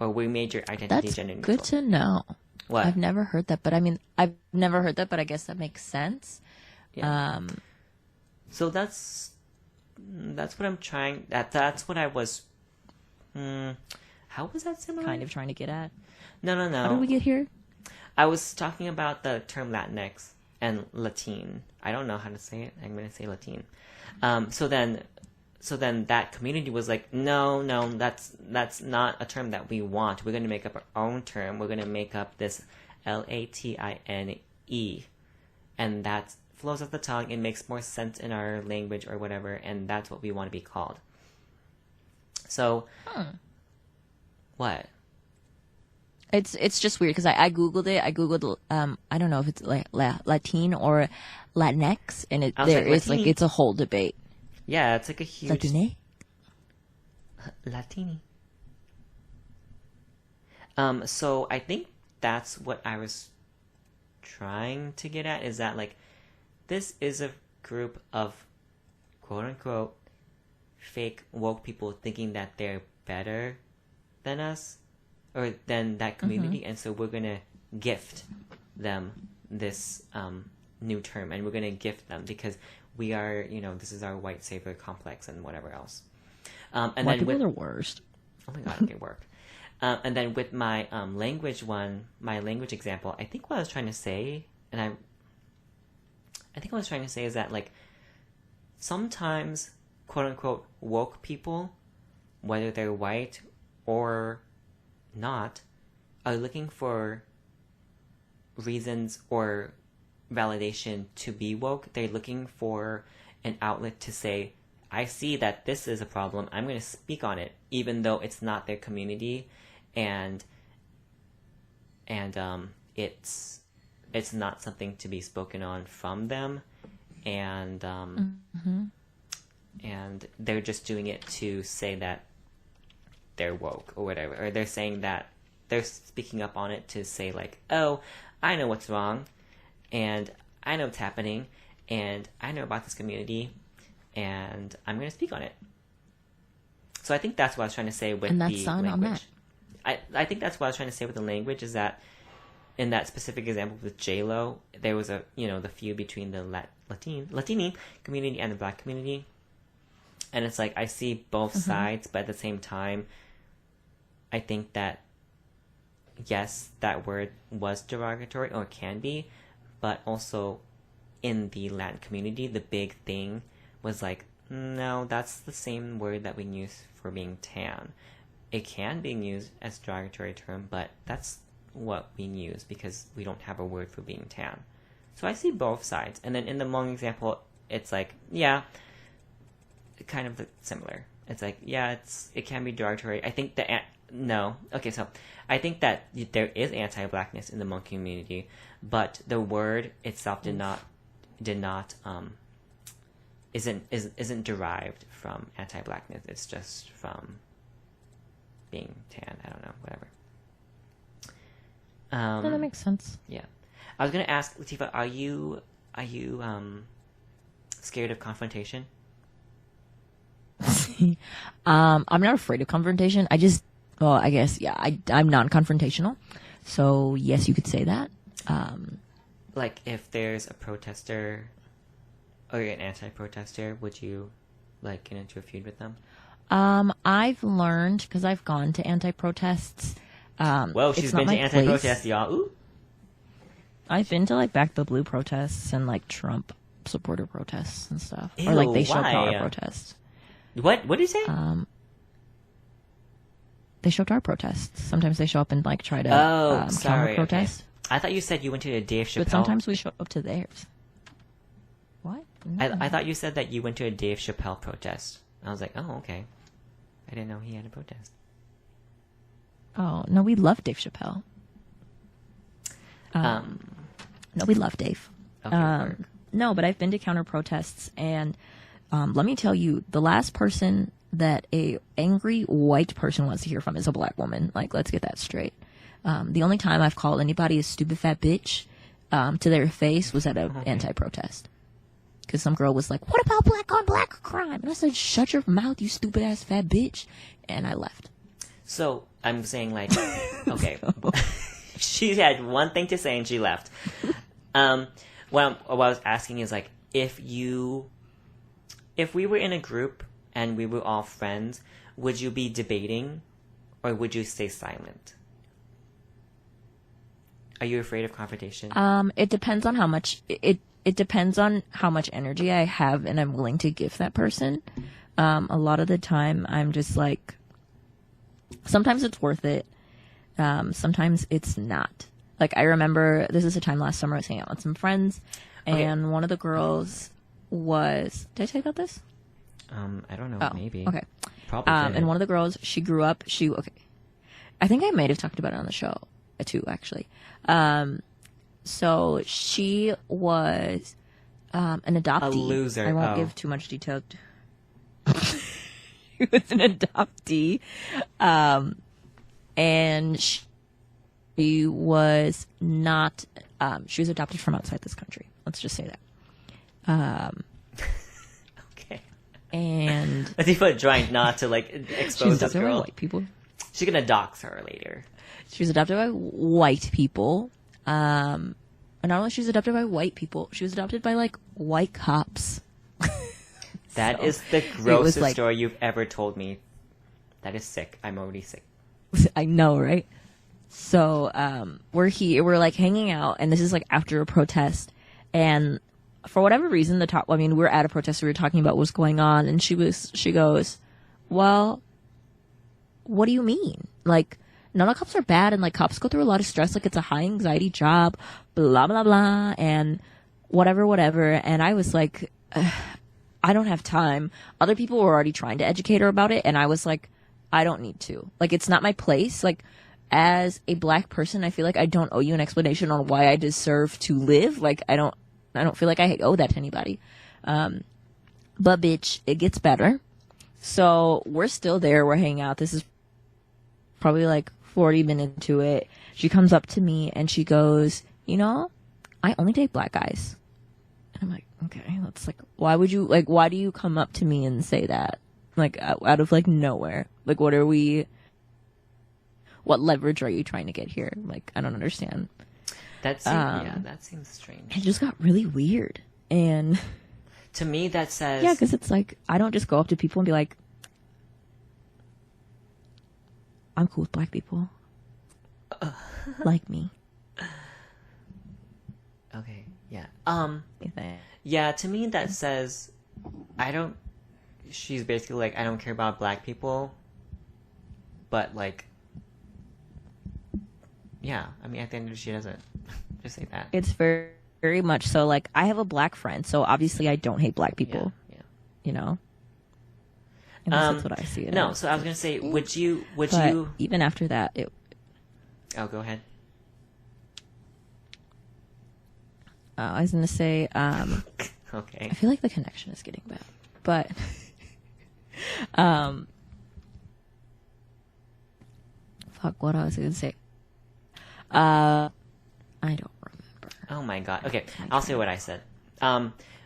Or we made your identity gender neutral. Good to know. What? I've never heard that, but I guess that makes sense. Yeah. So that's what I'm trying. That's what I was. How was that similar? Kind of trying to get at. No. How did we get here? I was talking about the term Latinx and Latin. I don't know how to say it. I'm going to say Latin. So then that community was like, no, that's not a term that we want. We're going to make up our own term. We're going to make up this Latine. And that flows off the tongue. It makes more sense in our language or whatever. And that's what we want to be called. So, what? It's just weird because I Googled it. I Googled, I don't know if it's like Latin or Latinx. And it's a whole debate. Yeah, it's like a huge... Latine? Latini. So I think that's what I was trying to get at is that, like, this is a group of quote-unquote fake woke people thinking that they're better than us or than that community, and so we're going to gift them this new term, and we're going to gift them because we are, this is our white savior complex and whatever else. And white then people are the worst. Oh my god, okay, work. And then with my language example, I think what I was trying to say, is that, like, sometimes quote-unquote woke people, whether they're white or not, are looking for reasons or validation to be woke. They're looking for an outlet to say, I see that this is a problem, I'm going to speak on it, even though it's not their community, and it's not something to be spoken on from them, and and they're just doing it to say that they're woke or whatever, or they're saying that they're speaking up on it to say, like, oh, I know what's wrong, and I know what's happening, and I know about this community, and I'm going to speak on it. So I think that's what I was trying to say with the language. I think that's what I was trying to say with the language, is that in that specific example with J-Lo, there was the feud between the Latini community and the Black community. And it's like, I see both sides, but at the same time, I think that, yes, that word was derogatory, or can be, but also in the Latin community, the big thing was like, no, that's the same word that we use for being tan. It can be used as a derogatory term, but that's what we use because we don't have a word for being tan. So I see both sides. And then in the Hmong example, it's like, yeah, kind of similar. It's like, yeah, it can be derogatory. I think so I think that there is anti-Blackness in the Hmong community, but the word itself isn't derived from anti-Blackness. It's just from being tan. I don't know, whatever. No, that makes sense. Yeah, I was gonna ask Latifah, are you scared of confrontation? I'm not afraid of confrontation. I guess, yeah, I'm non-confrontational. So yes, you could say that. Like, if there's a protester or you're an anti-protester, would you, like, get into a feud with them? I've learned, because I've gone to anti-protests. Whoa, she's been to anti-protests, y'all. Ooh. I've been to, like, Back the Blue protests and, like, Trump supporter protests and stuff. Ew, or, like, they show why? power protests. What did you say? They show power protests. Sometimes they show up and, like, try to counter protest. Okay. I thought you said you went to a Dave Chappelle. But sometimes we show up to theirs. What? No. I thought you said that you went to a Dave Chappelle protest. I was like, oh, okay. I didn't know he had a protest. Oh, no, we love Dave Chappelle. No, we love Dave. Okay, no, but I've been to counter protests, and let me tell you, the last person that a angry white person wants to hear from is a Black woman. Like, let's get that straight. The only time I've called anybody a stupid fat bitch to their face was at an anti-protest. Because some girl was like, what about black on black crime? And I said, shut your mouth, you stupid ass fat bitch. And I left. So, I'm saying, like, okay. She had one thing to say and she left. What I was asking is, like, if we were in a group and we were all friends, would you be debating or would you stay silent? Are you afraid of confrontation? It depends on how much it depends on how much energy I have and I'm willing to give that person. A lot of the time I'm just like, sometimes it's worth it. Sometimes it's not. Like, I remember this is a time last summer I was hanging out with some friends and one of the girls was, did I tell you about this? I don't know, maybe. Okay. Probably. And one of the girls, she grew up, I think I might have talked about it on the show too, actually. So she was an adoptee. A loser. I won't give too much detail. She was an adoptee. And she was not She was adopted from outside this country. Let's just say that. Okay. And I think we're trying not to like expose she was this adopted by girl. white people. She's gonna dox her later. She was adopted by white people. And not only she was adopted by white people, she was adopted by like white cops. That So, is the grossest like- story you've ever told me. That is sick. I'm already sick. I know, right? So, we're like hanging out, and this is like after a protest, and for whatever reason, we're at a protest, we were talking about what's going on, and she goes, well, what do you mean? Like, none of cops are bad, and like cops go through a lot of stress, like it's a high anxiety job, blah, blah, blah, and whatever, and I was like, I don't have time. Other people were already trying to educate her about it, and I was like, I don't need to. Like, it's not my place. Like, as a black person, I feel like I don't owe you an explanation on why I deserve to live. Like, I don't feel like I owe that to anybody. But bitch, it gets better. So we're still there. We're hanging out. This is probably like 40 minutes into it. She comes up to me and she goes, you know, I only date black guys. And I'm like, okay, that's like, why do you come up to me and say that? Like, out of like nowhere. Like, what leverage are you trying to get here? Like, I don't understand. That seems strange. It just got really weird. And To me, that says... yeah, because it's like, I don't just go up to people and be like, I'm cool with black people. Like me. Okay, yeah. Anything. Yeah, to me that says, she's basically like, I don't care about black people, but like, yeah, I mean, at the end of the day, she doesn't. Just say that. It's very, very much so. Like, I have a black friend, so obviously I don't hate black people. Yeah. You know? And that's what I see it No, as. so I was going to say, would you... even after that, Oh, go ahead. I was going to say, Okay. I feel like the connection is getting bad. But, fuck, what was I going to say? I don't remember. Oh my god. Okay, I'll say what I said.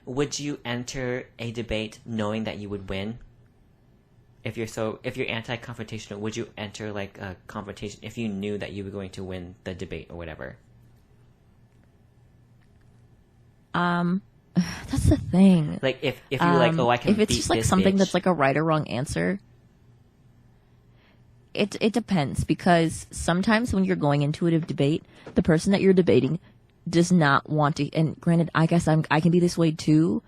Would you enter a debate knowing that you would win? If you're anti-confrontational, would you enter like a confrontation if you knew that you were going to win the debate or whatever? That's the thing. Like if you're like, oh, I can if it's beat just like this something bitch. that's like a right or wrong answer, it depends, because sometimes when you're going into a debate, the person that you're debating does not want to, and granted, I guess I can be this way too.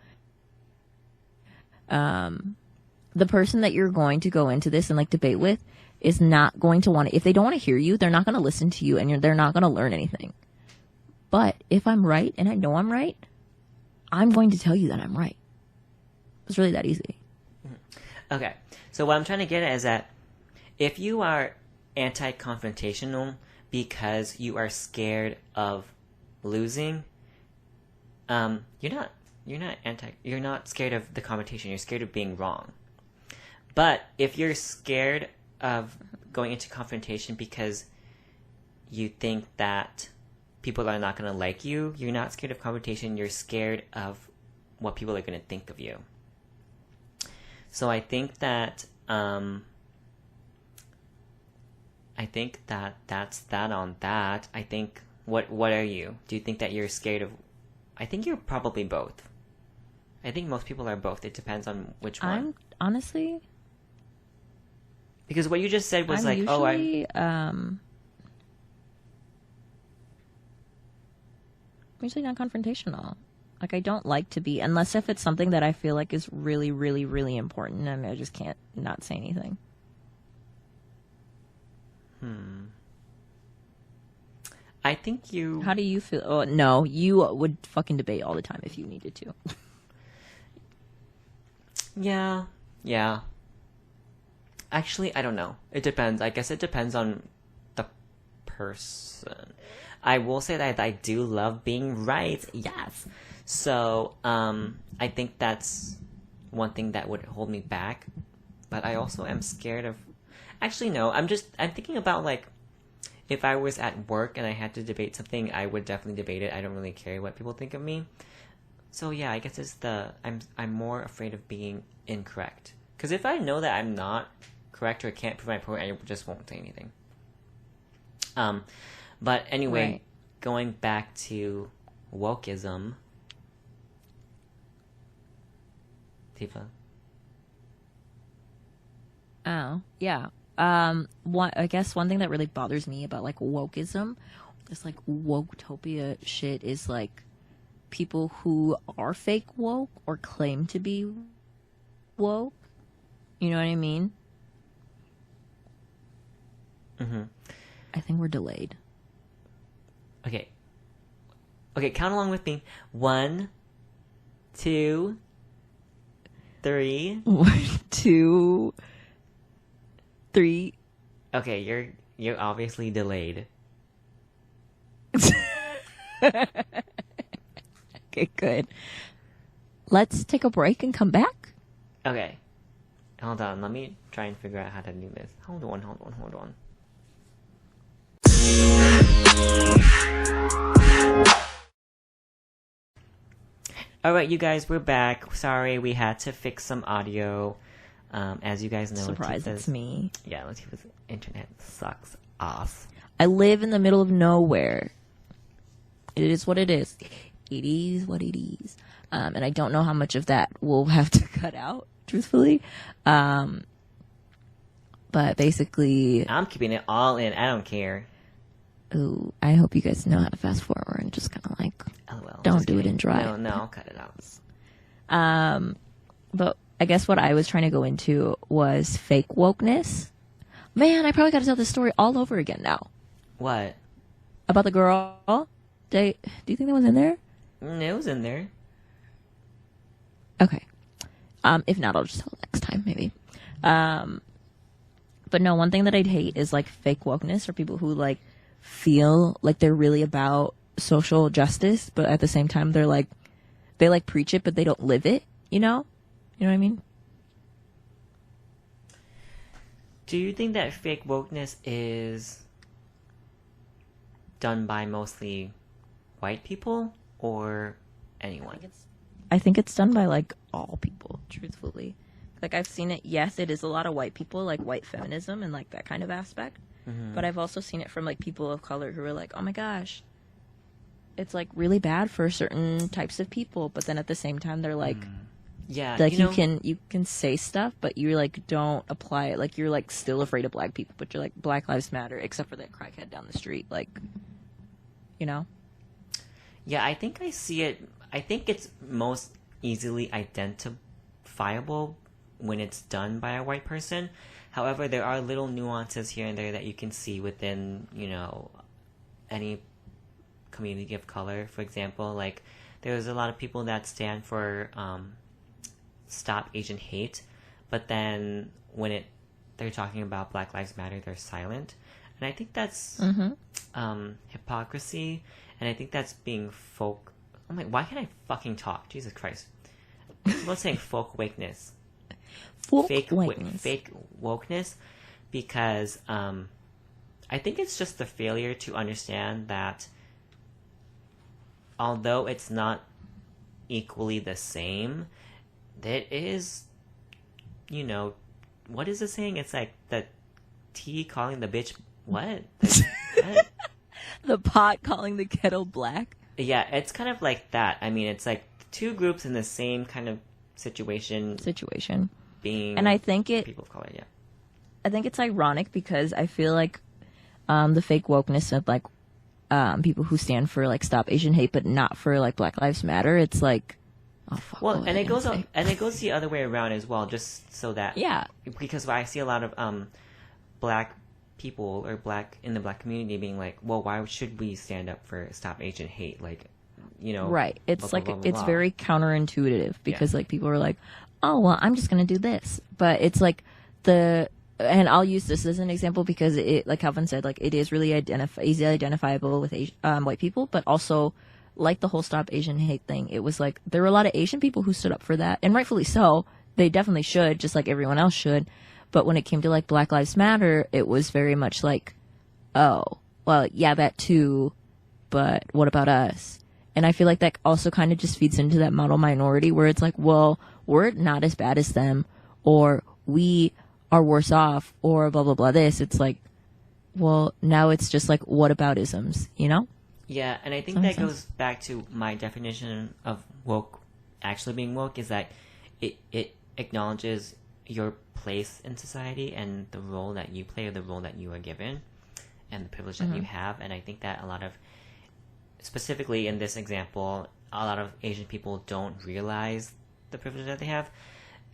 The person that you're going to go into this and like debate with is not going to want to, if they don't want to hear you, they're not going to listen to you, and they're not going to learn anything. But if I'm right, and I know I'm right, I'm going to tell you that I'm right. It's really that easy. Okay, so what I'm trying to get at is that if you are anti-confrontational because you are scared of losing, you're not scared of the confrontation. You're scared of being wrong. But if you're scared of going into confrontation because you think that people are not going to like you, you're not scared of confrontation. You're scared of what people are going to think of you. So I think that that's that on that. I think what are you? Do you think that you're scared of? I think you're probably both. I think most people are both. It depends on which one. I'm honestly, because what you just said was I'm usually not confrontational. Like, I don't like to be, unless if it's something that I feel like is really, really, really important, and I just can't not say anything. I think you... How do you feel? Oh, no, you would fucking debate all the time if you needed to. Yeah. Actually, I don't know. It depends. I guess it depends on the person. I will say that I do love being right. Yes. So, I think that's one thing that would hold me back. But I also am scared of... Actually, no. I'm thinking about, like, if I was at work and I had to debate something, I would definitely debate it. I don't really care what people think of me. So yeah, I guess it's I'm more afraid of being incorrect. Because if I know that I'm not correct or can't prove my point, I just won't say anything. But anyway, Right. Going back to wokeism. Tifa. Oh, yeah. I guess one thing that really bothers me about like wokeism, this like woketopia shit, is like people who are fake woke or claim to be woke. You know what I mean? Mm-hmm. I think we're delayed. Okay. Okay, count along with me. 1, 2, 3. 1, 2, 3. Okay, you're obviously delayed. Okay, good. Let's take a break and come back. Okay. Hold on, let me try and figure out how to do this. Hold on. Alright, you guys, we're back. Sorry, we had to fix some audio. As you guys know, Surprise, Latifah's, it's me. Yeah, Latifah's internet sucks ass. I live in the middle of nowhere. It is what it is. It is what it is. And I don't know how much of that we'll have to cut out, truthfully. But basically, I'm keeping it all in. I don't care. ooh, I hope you guys know how to fast forward and just kind of like, LOL. don't Just do it kidding. in drive. No, I'll cut it out. But I guess what I was trying to go into was fake wokeness. Man, I probably got to tell this story all over again now. What? About the girl. Do you think that was in there? It was in there. Okay. If not, I'll just tell it next time, maybe. But no, one thing that I'd hate is like fake wokeness, or people who like feel like they're really about social justice, but at the same time they're like, they like preach it, but they don't live it, you know? You know what I mean? Do you think that fake wokeness is done by mostly white people or anyone? I think it's done by like all people, truthfully. Like I've seen it, yes, it is a lot of white people, like white feminism and like that kind of aspect. Mm-hmm. But I've also seen it from like people of color who are like, oh my gosh, it's like really bad for certain types of people. But then at the same time, they're like, Yeah, like you know, you can say stuff, but you like don't apply it. Like you're like still afraid of black people, but you're like Black Lives Matter, except for that crackhead down the street. Like, you know? yeah, I think I see it. I think it's most easily identifiable when it's done by a white person. However, there are little nuances here and there that you can see within, you know, any community of color. For example, like there's a lot of people that stand for Stop Asian Hate, but then when they're talking about Black Lives Matter, they're silent. And I think that's hypocrisy, and I think that's being folk. Oh my! Why can't I fucking talk? Jesus Christ! I'm not saying folk wakeness, fake wokeness, because I think it's just the failure to understand that although it's not equally the same, that is, you know, what is the saying? It's like the tea calling the bitch what? What? The pot calling the kettle black. Yeah, it's kind of like that. I mean, it's like two groups in the same kind of situation being, and I think people of color. Yeah, I think it's ironic because I feel like the fake wokeness of like people who stand for like Stop Asian Hate but not for like Black Lives Matter, it's like, oh fuck. well, and it goes the other way around as well, just so that, yeah, because I see a lot of black people or black in the black community being like, well, why should we stand up for Stop Asian Hate? Like, you know, right. It's blah, like blah, blah, blah, it's blah. very counterintuitive because like people are like, oh well, I'm just gonna do this, but it's like and I'll use this as an example because it, like Calvin said, like it is really easily identifiable with white people, but also like the whole Stop Asian Hate thing. It was like there were a lot of Asian people who stood up for that, and rightfully so. They definitely should, just like everyone else should. But when it came to like Black Lives Matter, it was very much like, oh, well, yeah, that too, but what about us? And I feel like that also kind of just feeds into that model minority where it's like, well, we're not as bad as them, or we are worse off, or blah, blah, blah, this. It's like, well, now it's just like, what about isms, you know? Yeah, and I think that goes back to my definition of woke, actually being woke, is that it acknowledges your place in society and the role that you play or the role that you are given and the privilege that you have. And I think that a lot of, specifically in this example, a lot of Asian people don't realize the privilege that they have.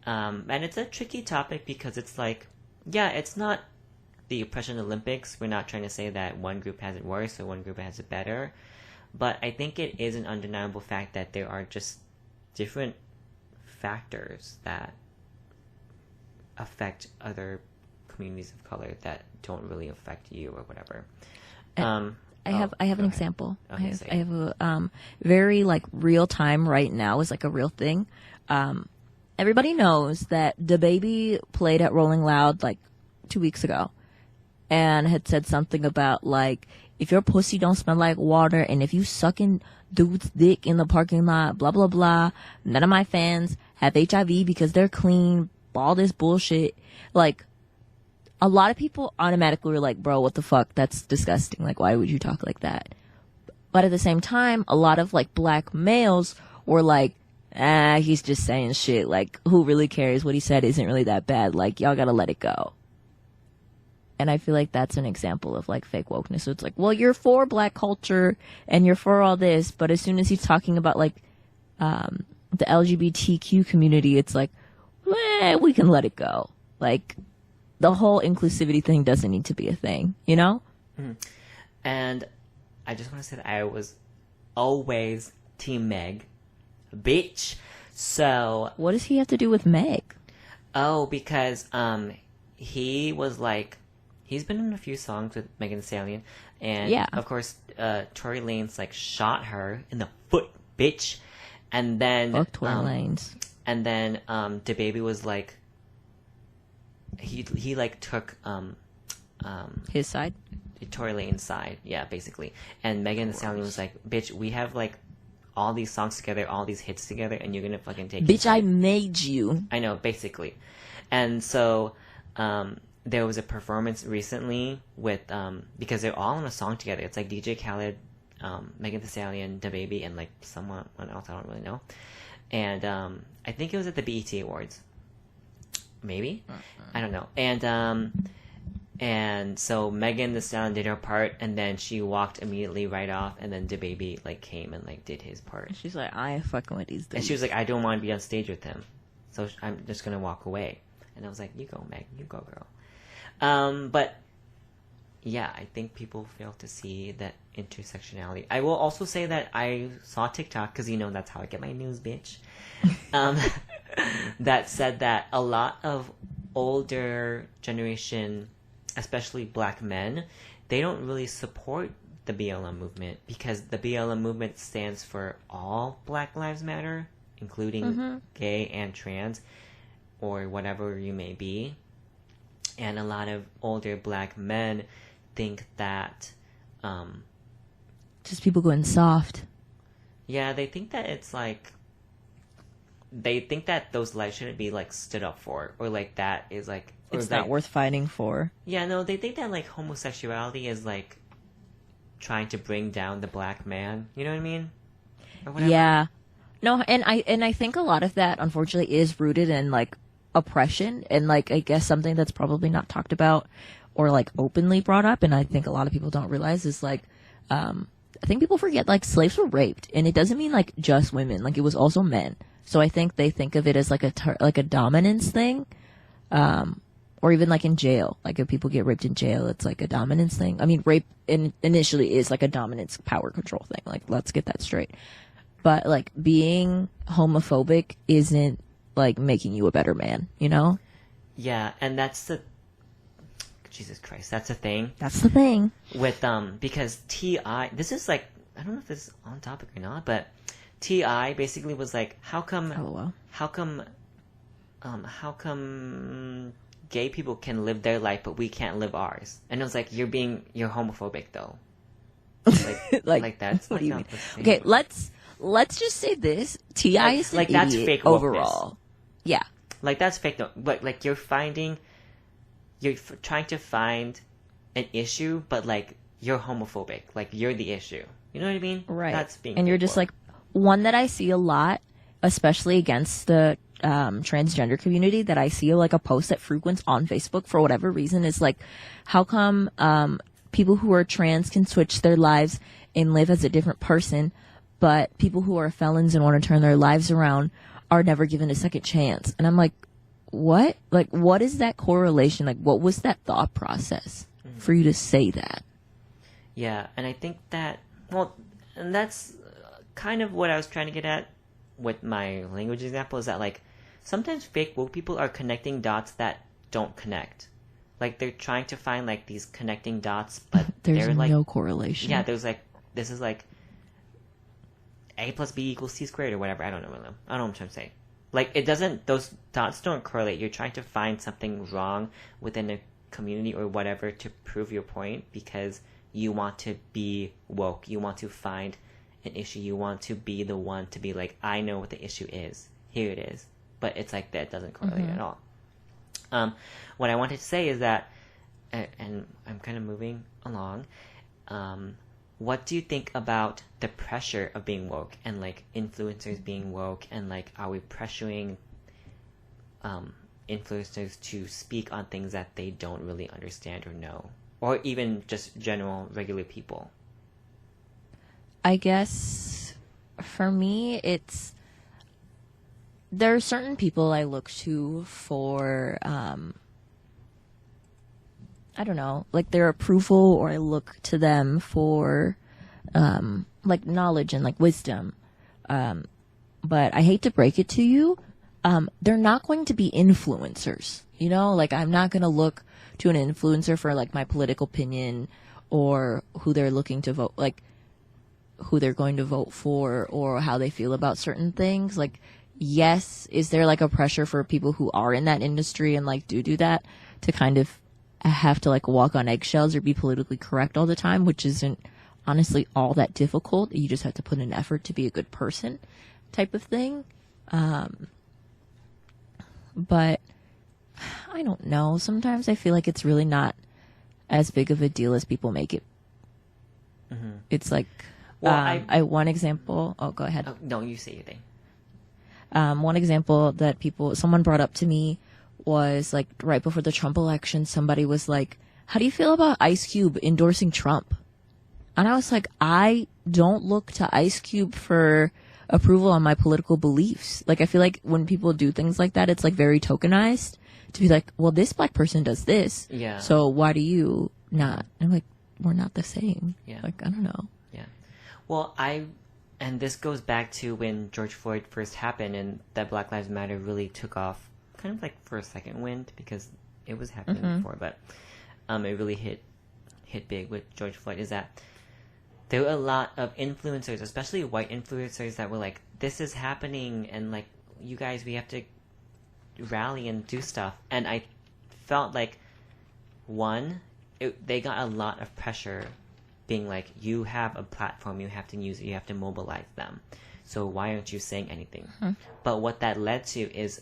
And it's a tricky topic because it's like, yeah, it's not the oppression Olympics. We're not trying to say that one group has it worse or one group has it better. But I think it is an undeniable fact that there are just different factors that affect other communities of color that don't really affect you or whatever. I have an example. Okay, I have a very like real time right now is like a real thing. Everybody knows that the baby played at Rolling Loud like 2 weeks ago and had said something about like, if your pussy don't smell like water and if you sucking dude's dick in the parking lot, blah, blah, blah, none of my fans have HIV because they're clean, all this bullshit. Like, a lot of people automatically were like, bro, what the fuck? That's disgusting. Like, why would you talk like that? But at the same time, a lot of like black males were like, he's just saying shit. Like, who really cares? What he said isn't really that bad. Like, y'all gotta let it go. And I feel like that's an example of like fake wokeness. So it's like, well, you're for black culture and you're for all this, but as soon as he's talking about like the LGBTQ community, it's like, we can let it go. Like, the whole inclusivity thing doesn't need to be a thing, you know? Mm-hmm. And I just want to say that I was always Team Meg, bitch. So what does he have to do with Meg? Oh, because he was like, he's been in a few songs with Megan Thee Stallion, and yeah, of course, Tory Lanez like shot her in the foot, bitch, and then fuck Tory Lanez. And then DaBaby was like, he like took his side, Tory Lanez's side, yeah, basically. And Megan Thee Stallion was like, bitch, we have like all these songs together, all these hits together, and you're gonna fucking take bitch, I made you. I know, basically. And so there was a performance recently with because they're all on a song together. It's like DJ Khaled, Megan Thee Stallion, DaBaby, and like someone else I don't really know. And I think it was at the BET Awards. Maybe? I don't know. And so Megan Thee Stallion did her part, and then she walked immediately right off, and then DaBaby like came and like did his part. She's like, I ain't fucking with these dudes. And she was like, I don't want to be on stage with him, so I'm just gonna walk away. And I was like, you go, Meg, you go, girl. But yeah, I think people fail to see that intersectionality. I will also say that I saw TikTok, because you know that's how I get my news, bitch. That said that a lot of older generation, especially black men, they don't really support the BLM movement, because the BLM movement stands for all Black Lives Matter, including gay and trans, or whatever you may be. And a lot of older black men think that just people going soft. Yeah, they think that it's like, they think that those lives shouldn't be like stood up for, or like that is like, or it's like, not worth fighting for. Yeah, no, they think that like homosexuality is like trying to bring down the black man. You know what I mean? Or whatever. Yeah. No, and I think a lot of that unfortunately is rooted in like oppression, and like I guess something that's probably not talked about or like openly brought up, and I think a lot of people don't realize is like I think people forget like slaves were raped, and it doesn't mean like just women, like it was also men. So I think they think of it as like a dominance thing, or even like in jail, like if people get raped in jail, it's like a dominance thing. I mean, rape initially is like a dominance power control thing. Like, let's get that straight. But like being homophobic isn't like making you a better man, you know? Yeah, and that's the, Jesus Christ, that's the thing. That's the thing. With, because T.I., this is like, I don't know if this is on topic or not, but T.I. basically was like, how come gay people can live their life, but we can't live ours. And it was like, you're homophobic though. Like that's what like do you not mean? the same. Okay, let's just say this. T.I. is an like that's idiot fake wokeness. overall. Yeah. Like that's fake though. But like you're trying to find an issue, but like you're homophobic. Like you're the issue. You know what I mean? Right. That's being and you're fake just woke. like, one that I see a lot, especially against the transgender community, that I see like a post that frequents on Facebook for whatever reason, is like, how come people who are trans can switch their lives and live as a different person, but people who are felons and want to turn their lives around are never given a second chance? And I'm like, what? Like, what is that correlation? Like, what was that thought process for you to say that? Yeah, and I think that, well, and that's kind of what I was trying to get at with my language example, is that like sometimes fake woke people are connecting dots that don't connect. Like they're trying to find like these connecting dots, but There's they're like no correlation. Yeah, there's like, this is like A plus B equals C squared or whatever. I don't know what I'm trying to say. Like it doesn't, those dots don't correlate. You're trying to find something wrong within a community or whatever to prove your point because you want to be woke. You want to find an issue. You want to be the one to be like, I know what the issue is. Here it is. But it's like that doesn't correlate at all. What I wanted to say is that, and I'm kind of moving along, what do you think about the pressure of being woke and like influencers being woke, and like are we pressuring influencers to speak on things that they don't really understand or know, or even just general regular people? I guess for me, there are certain people I look to for, I don't know, like their approval, or I look to them for, like knowledge and like wisdom. But I hate to break it to you, they're not going to be influencers, you know? Like I'm not going to look to an influencer for like my political opinion or who they're looking to vote, like who they're going to vote for or how they feel about certain things. Like, yes, is there like a pressure for people who are in that industry and like do that to kind of have to like walk on eggshells or be politically correct all the time, which isn't honestly all that difficult. You just have to put in effort to be a good person type of thing. But I don't know. Sometimes I feel like it's really not as big of a deal as people make it. Mm-hmm. It's like, well, one example. Oh, go ahead. Oh, no, you say your thing. One example that someone brought up to me was like right before the Trump election, somebody was like, how do you feel about Ice Cube endorsing Trump? And I was like, I don't look to Ice Cube for approval on my political beliefs. Like, I feel like when people do things like that, it's like very tokenized to be like, well, this black person does this. Yeah. So why do you not? And I'm like, we're not the same. Yeah. Like, I don't know. Yeah. Well, and this goes back to when George Floyd first happened and that Black Lives Matter really took off kind of like for a second wind, because it was happening before, but it really hit big with George Floyd, is that there were a lot of influencers, especially white influencers, that were like, this is happening and like, you guys, we have to rally and do stuff. And I felt like, they got a lot of pressure being like, you have a platform, you have to use it, you have to mobilize them. So why aren't you saying anything? But what that led to is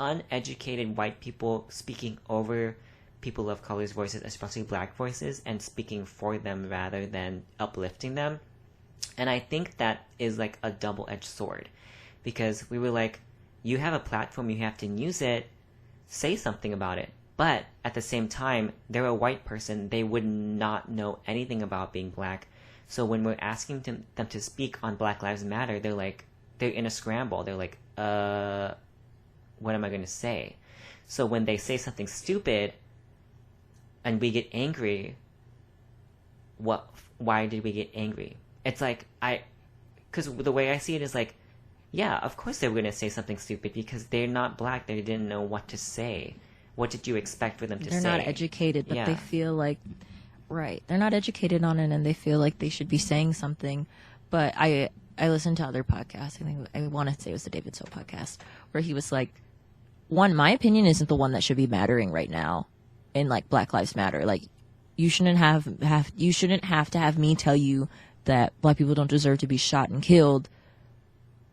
uneducated white people speaking over people of color's voices, especially black voices, and speaking for them rather than uplifting them. And I think that is like a double-edged sword, because we were like, you have a platform, you have to use it, say something about it. But at the same time, they're a white person, they would not know anything about being black. So when we're asking them to speak on Black Lives Matter, they're in a scramble. They're like, what am I going to say? So when they say something stupid and we get angry, why did we get angry? It's like, because the way I see it is like, yeah, of course they were going to say something stupid because they're not black. They didn't know what to say. What did you expect for them to say? They're not educated, but they feel like, right, they're not educated on it and they feel like they should be saying something. But I listened to other podcasts. I think I want to say it was the David So podcast, where he was like, one, my opinion isn't the one that should be mattering right now in like Black Lives Matter. Like, you shouldn't have to have me tell you that black people don't deserve to be shot and killed,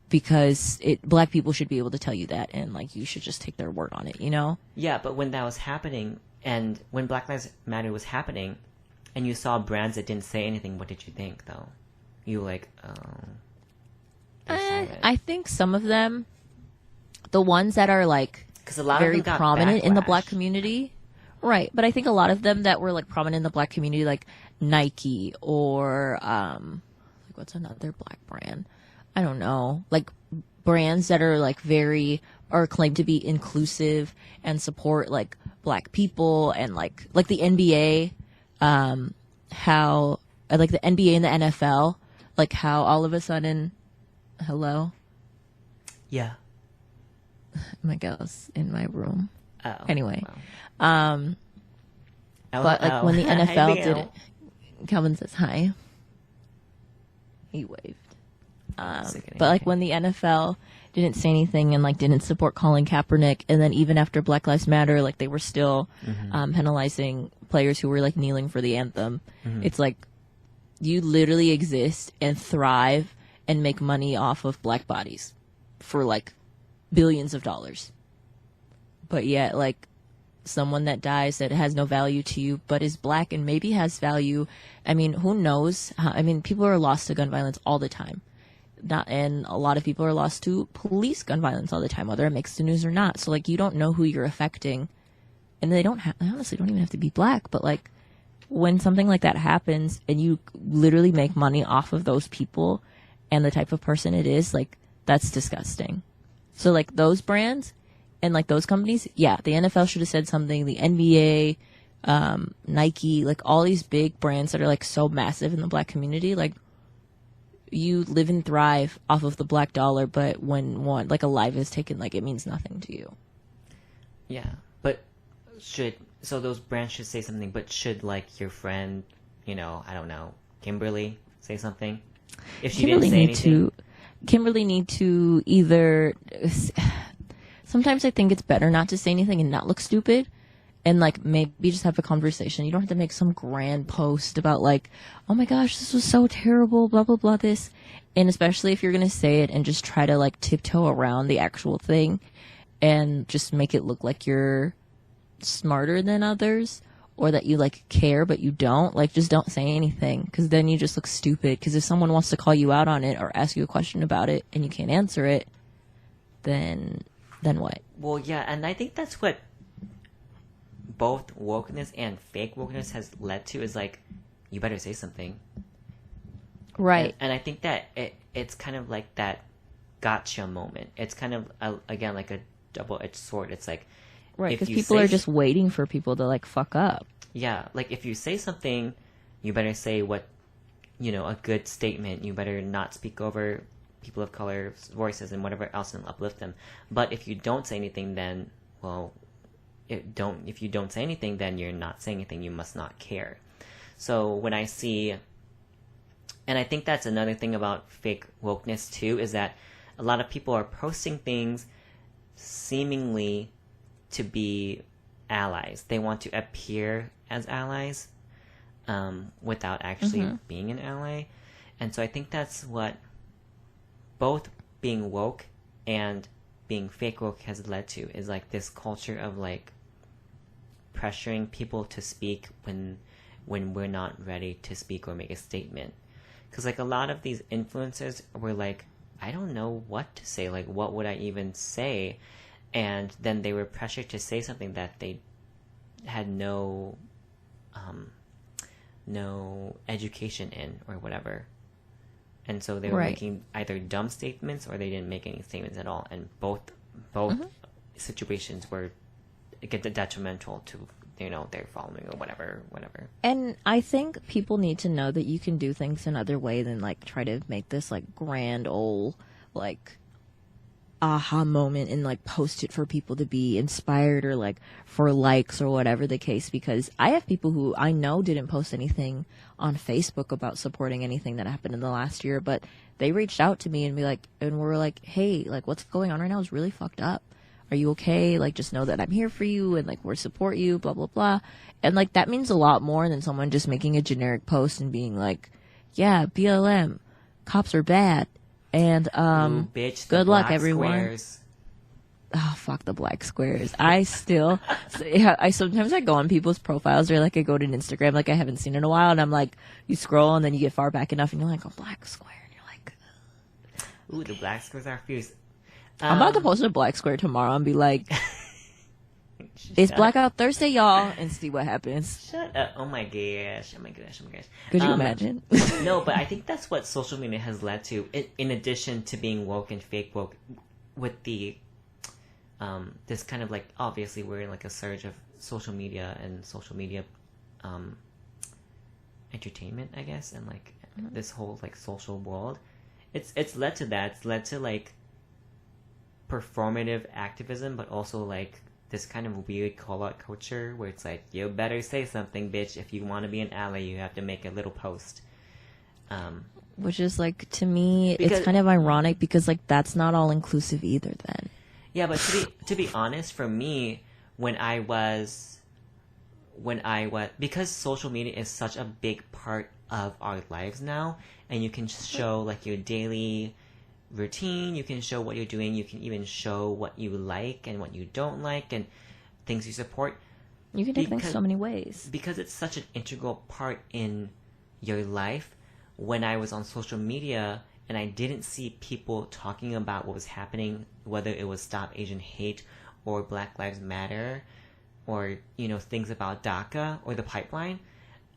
because black people should be able to tell you that, and like you should just take their word on it, you know? Yeah, but when that was happening, and when Black Lives Matter was happening, and you saw brands that didn't say anything, what did you think, though? You were like, oh. I think some of them, the ones that are like very prominent in the black community, right? But I think a lot of them that were like prominent in the black community, like Nike or like what's another black brand? I don't know, like brands that are like are claimed to be inclusive and support like black people, and like the NBA, how like the NBA and the NFL, like how all of a sudden, hello? Yeah. My girl's in my room. Oh. Anyway. Wow. But like when the NFL did it, Calvin says hi. He waved. But like when the NFL didn't say anything and like didn't support Colin Kaepernick, and then even after Black Lives Matter, like they were still penalizing players who were like kneeling for the anthem. It's like, you literally exist and thrive and make money off of black bodies for like billions of dollars. But yet, like, someone that dies that has no value to you but is black and maybe has value, I mean, who knows? I mean, people are lost to gun violence all the time. And a lot of people are lost to police gun violence all the time, whether it makes the news or not. So, like, you don't know who you're affecting. And they honestly don't even have to be black, but like, when something like that happens and you literally make money off of those people and the type of person it is, like, that's disgusting. So like those brands and like those companies, yeah, the NFL should have said something, the NBA, Nike, like all these big brands that are like so massive in the black community, like, you live and thrive off of the black dollar, but when one, like, a life is taken, like, it means nothing to you. Yeah, but so those brands should say something, but should, like, your friend, you know, I don't know, Kimberly say something? If she didn't say anything? Kimberly need to either... Sometimes I think it's better not to say anything and not look stupid, and, like, maybe just have a conversation. You don't have to make some grand post about, like, oh my gosh, this was so terrible, blah, blah, blah, this. And especially if you're going to say it and just try to, like, tiptoe around the actual thing and just make it look like you're smarter than others, or that you, like, care but you don't, like, just don't say anything, because then you just look stupid. Because if someone wants to call you out on it or ask you a question about it and you can't answer it, then what? Well, yeah, and I think that's what both wokeness and fake wokeness has led to, is like, you better say something, right? And I think that it's kind of like that gotcha moment. It's kind of again like a double-edged sword. It's like, right, because people are just waiting for people to, like, fuck up. Yeah, like, if you say something, you better say what, you know, a good statement. You better not speak over people of color's voices and whatever else, and uplift them. But if you don't say anything, then, well, if you don't say anything, then you're not saying anything. You must not care. So when I see, and I think that's another thing about fake wokeness too, is that a lot of people are posting things seemingly to be allies. They want to appear as allies without actually being an ally. And so I think that's what both being woke and being fake woke has led to, is like this culture of like pressuring people to speak when we're not ready to speak or make a statement. Because like a lot of these influencers were like, I don't know what to say, like what would I even say? And then they were pressured to say something that they had no education in or whatever. And so they were making either dumb statements or they didn't make any statements at all. And both situations were detrimental to, you know, their following or whatever. And I think people need to know that you can do things another way than, like, try to make this, like, grand old, like, aha moment and, like, post it for people to be inspired or, like, for likes or whatever the case. Because I have people who I know didn't post anything on Facebook about supporting anything that happened in the last year, but they reached out to me and were like, hey, like, what's going on right now is really fucked up. are you okay? Like, just know that I'm here for you and like we'll support you, blah blah blah. And like that means a lot more than someone just making a generic post and being like, yeah, BLM, cops are bad, and Ooh, bitch, good the luck black everyone. squares. Oh, fuck the black squares. I sometimes I go on people's profiles, or like I go to Instagram like I haven't seen in a while, and I'm like, you scroll and then you get far back enough and you're like, oh, black square, and you're like, ugh. Ooh, the black squares are fierce. I'm about to post a black square tomorrow and be like, it's Blackout Thursday, y'all, and see what happens. Shut up. Oh my gosh. Could you imagine? No, but I think that's what social media has led to, in addition to being woke and fake woke, with the this kind of like, obviously we're in like a surge of social media and social media entertainment, I guess, and like this whole like social world. It's led to that. It's led to like performative activism, but also like this kind of weird call-out culture where it's like, you better say something, bitch. If you want to be an ally, you have to make a little post. Which is like, to me, it's kind of ironic because like that's not all inclusive either then. Yeah, but to be honest, for me, when I was because social media is such a big part of our lives now, and you can show like your daily routine, you can show what you're doing, you can even show what you like and what you don't like and things you support. You can take things so many ways. Because it's such an integral part in your life. When I was on social media and I didn't see people talking about what was happening, whether it was Stop Asian Hate or Black Lives Matter or, you know, things about DACA or the pipeline,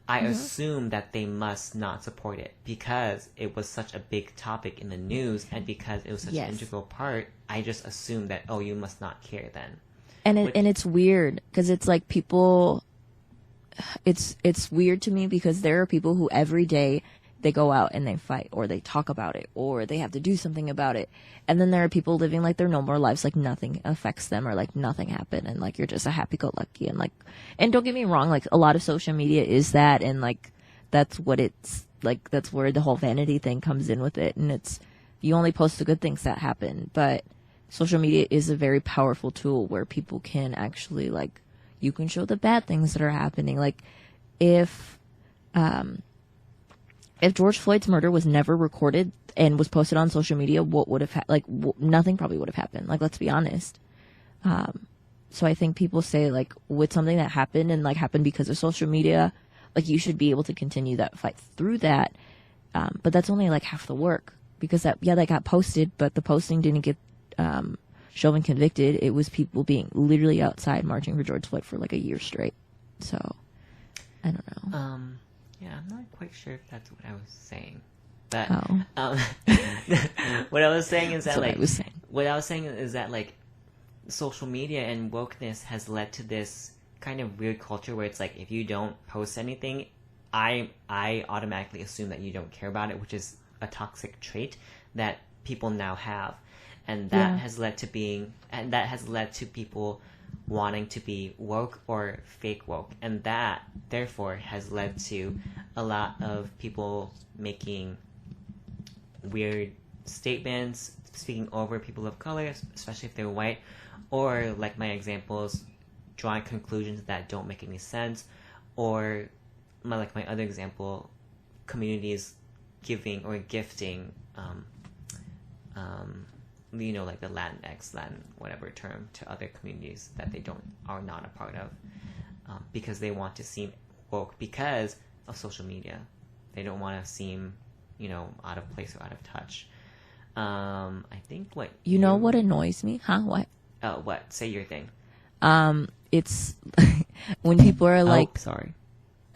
I assumed that they must not support it because it was such a big topic in the news, and because it was such an integral part, I just assumed that, oh, you must not care then. And it's weird because it's like people, it's weird to me because there are people who every day they go out and they fight, or they talk about it, or they have to do something about it. And then there are people living like their normal lives, like nothing affects them, or like nothing happened, and like you're just a happy-go-lucky. And like, and don't get me wrong, like a lot of social media is that, and like that's what it's like. That's where the whole vanity thing comes in with it, and it's you only post the good things that happen. But social media is a very powerful tool where people can actually like, you can show the bad things that are happening. Like if George Floyd's murder was never recorded and was posted on social media, what would have nothing probably would have happened. Like, let's be honest. So I think people say like with something that happened and like happened because of social media, like you should be able to continue that fight through that. But that's only like half the work, because that got posted, but the posting didn't get shown convicted. It was people being literally outside marching for George Floyd for like a year straight. So I don't know. Yeah, I'm not quite sure if that's what I was saying. But what I was saying is that like social media and wokeness has led to this kind of weird culture where it's like, if you don't post anything, I automatically assume that you don't care about it, which is a toxic trait that people now have, and that has led to people wanting to be woke or fake woke, and that therefore has led to a lot of people making weird statements, speaking over people of color, especially if they're white, or like my examples, drawing conclusions that don't make any sense, or my other example, communities giving or gifting you know, like the Latinx, Latin whatever term, to other communities that they are not a part of, because they want to seem woke because of social media. They don't want to seem, you know, out of place or out of touch. I think what annoys me? Huh? What? What? Say your thing. It's when people are like, sorry.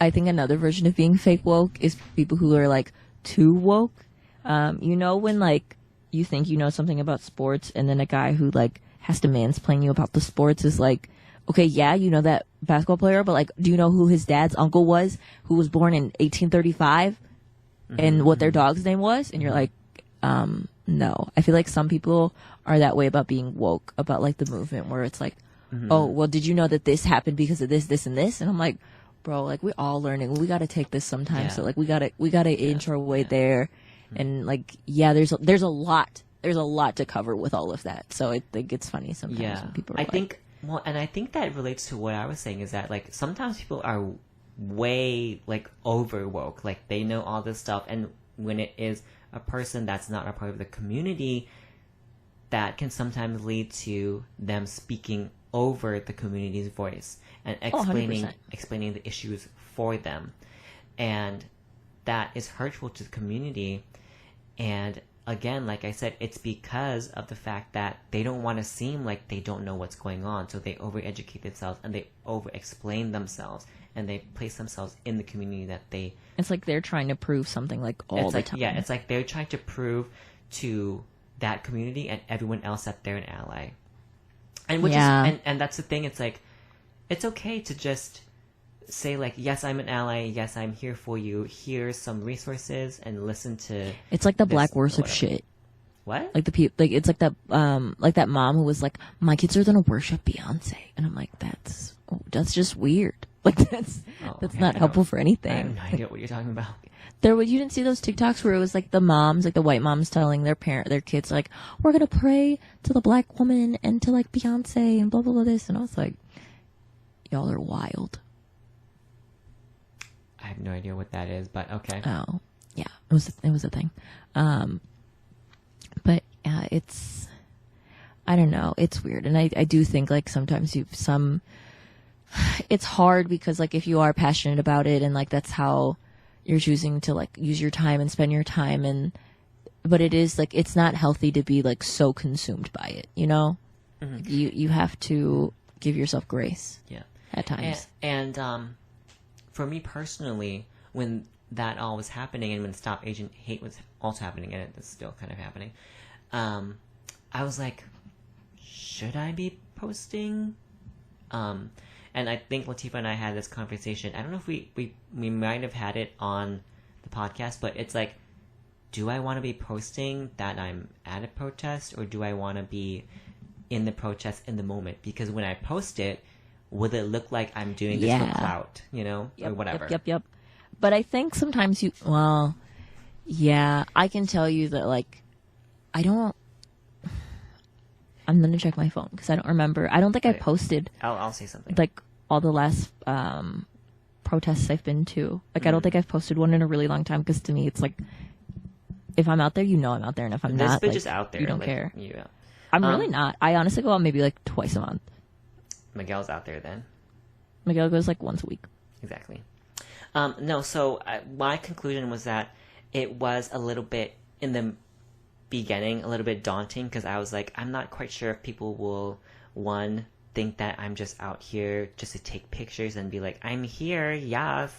I think another version of being fake woke is people who are like too woke. You know, when like you think you know something about sports, and then a guy who like has to mansplain you about the sports is like, okay, yeah, you know that basketball player, but like, do you know who his dad's uncle was, who was born in 1835, and what their dog's name was? And you're like, no. I feel like some people are that way about being woke, about like the movement, where it's like, oh, well, did you know that this happened because of this, this, and this? And I'm like, bro, like we're all learning. We got to take this sometimes. So like we gotta inch our way there. And like, yeah, there's a lot there's a lot to cover with all of that. So I think it's funny sometimes when people are I think that relates to what I was saying, is that like sometimes people are way like over woke, like they know all this stuff, and when it is a person that's not a part of the community, that can sometimes lead to them speaking over the community's voice and explaining the issues for them, and that is hurtful to the community. And again, like I said, it's because of the fact that they don't want to seem like they don't know what's going on, so they overeducate themselves and they over-explain themselves, and they place themselves in the community that they... It's like they're trying to prove something like all the time. Yeah, it's like they're trying to prove to that community and everyone else that they're an ally. And and that's the thing, it's like, it's okay to just say like, yes, I'm an ally, yes, I'm here for you, here's some resources, and listen to... It's like the black worship shit. What? Like the people, like it's like that mom who was like, my kids are gonna worship Beyonce, and I'm like, that's just weird. Like that's not helpful for anything. I have no idea what you're talking about. You didn't see those TikToks where it was like the moms, like the white moms telling their kids like, we're gonna pray to the black woman and to like Beyonce and blah blah blah this, and I was like, y'all are wild. I have no idea what that is, but okay. Oh, yeah, it was a thing. But it's, I don't know, it's weird, and I do think like sometimes it's hard because like if you are passionate about it and like that's how you're choosing to like use your time and spend your time, but it is like it's not healthy to be like so consumed by it, you know. Mm-hmm. You have to give yourself grace. Yeah, at times. And for me personally, when that all was happening and when Stop Asian Hate was also happening, and it's still kind of happening, I was like, should I be posting? And I think Latifah and I had this conversation. I don't know if we might have had it on the podcast, but it's like, do I want to be posting that I'm at a protest, or do I want to be in the protest in the moment? Because when I post it, will it look like I'm doing this for clout, you know, or whatever? Yep. But I think sometimes I can tell you that like, I'm going to check my phone because I don't remember. I don't think I posted. I'll say something. Like all the last protests I've been to. Like I don't think I've posted one in a really long time because to me it's like, if I'm out there, you know I'm out there, and if I'm not, like, just out there, you don't like, care. Yeah. I'm really not. I honestly go out maybe like twice a month. Miguel's out there then. Miguel goes like once a week. Exactly. No, so my conclusion was that it was a little bit, in the beginning, a little bit daunting because I was like, I'm not quite sure if people will, one, think that I'm just out here just to take pictures and be like, I'm here, yes,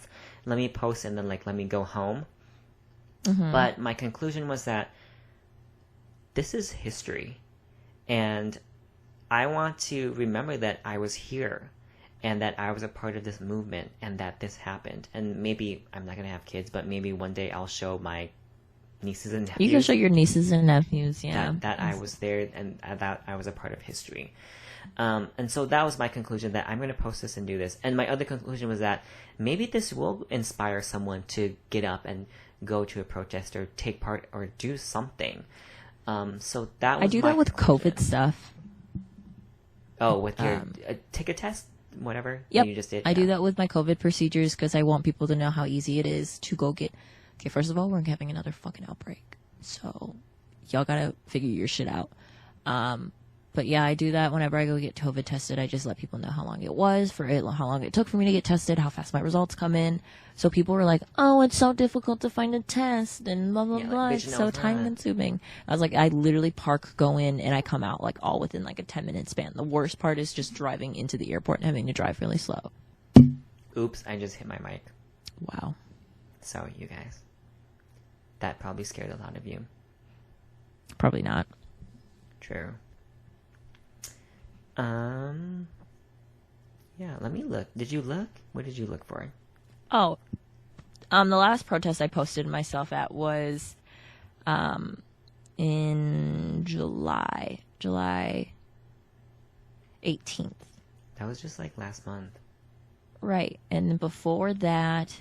let me post and then like let me go home. Mm-hmm. But my conclusion was that this is history, and I want to remember that I was here and that I was a part of this movement and that this happened. And maybe I'm not going to have kids, but maybe one day I'll show my nieces and nephews. You can show your nieces and nephews, yeah. That I was there and that I was a part of history. And so that was my conclusion, that I'm going to post this and do this. And my other conclusion was that maybe this will inspire someone to get up and go to a protest or take part or do something. So that was I do that with COVID stuff. Oh, with your take a test, whatever. Yep, you just did. I do that with my COVID procedures because I want people to know how easy it is to go get. Okay, first of all, we're having another fucking outbreak, so y'all gotta figure your shit out. But yeah, I do that whenever I go get COVID tested. I just let people know how long it was how long it took for me to get tested, how fast my results come in. So people were like, "Oh, it's so difficult to find a test," and blah blah blah. It's so time consuming. I was like, I literally go in, and I come out like all within like a 10-minute span. The worst part is just driving into the airport and having to drive really slow. Oops! I just hit my mic. Wow. Sorry, you guys. That probably scared a lot of you. Probably not. True. Yeah, let me look. Did you look? What did you look for? Oh, the last protest I posted myself at was, in July 18th. That was just like last month. Right. And before that,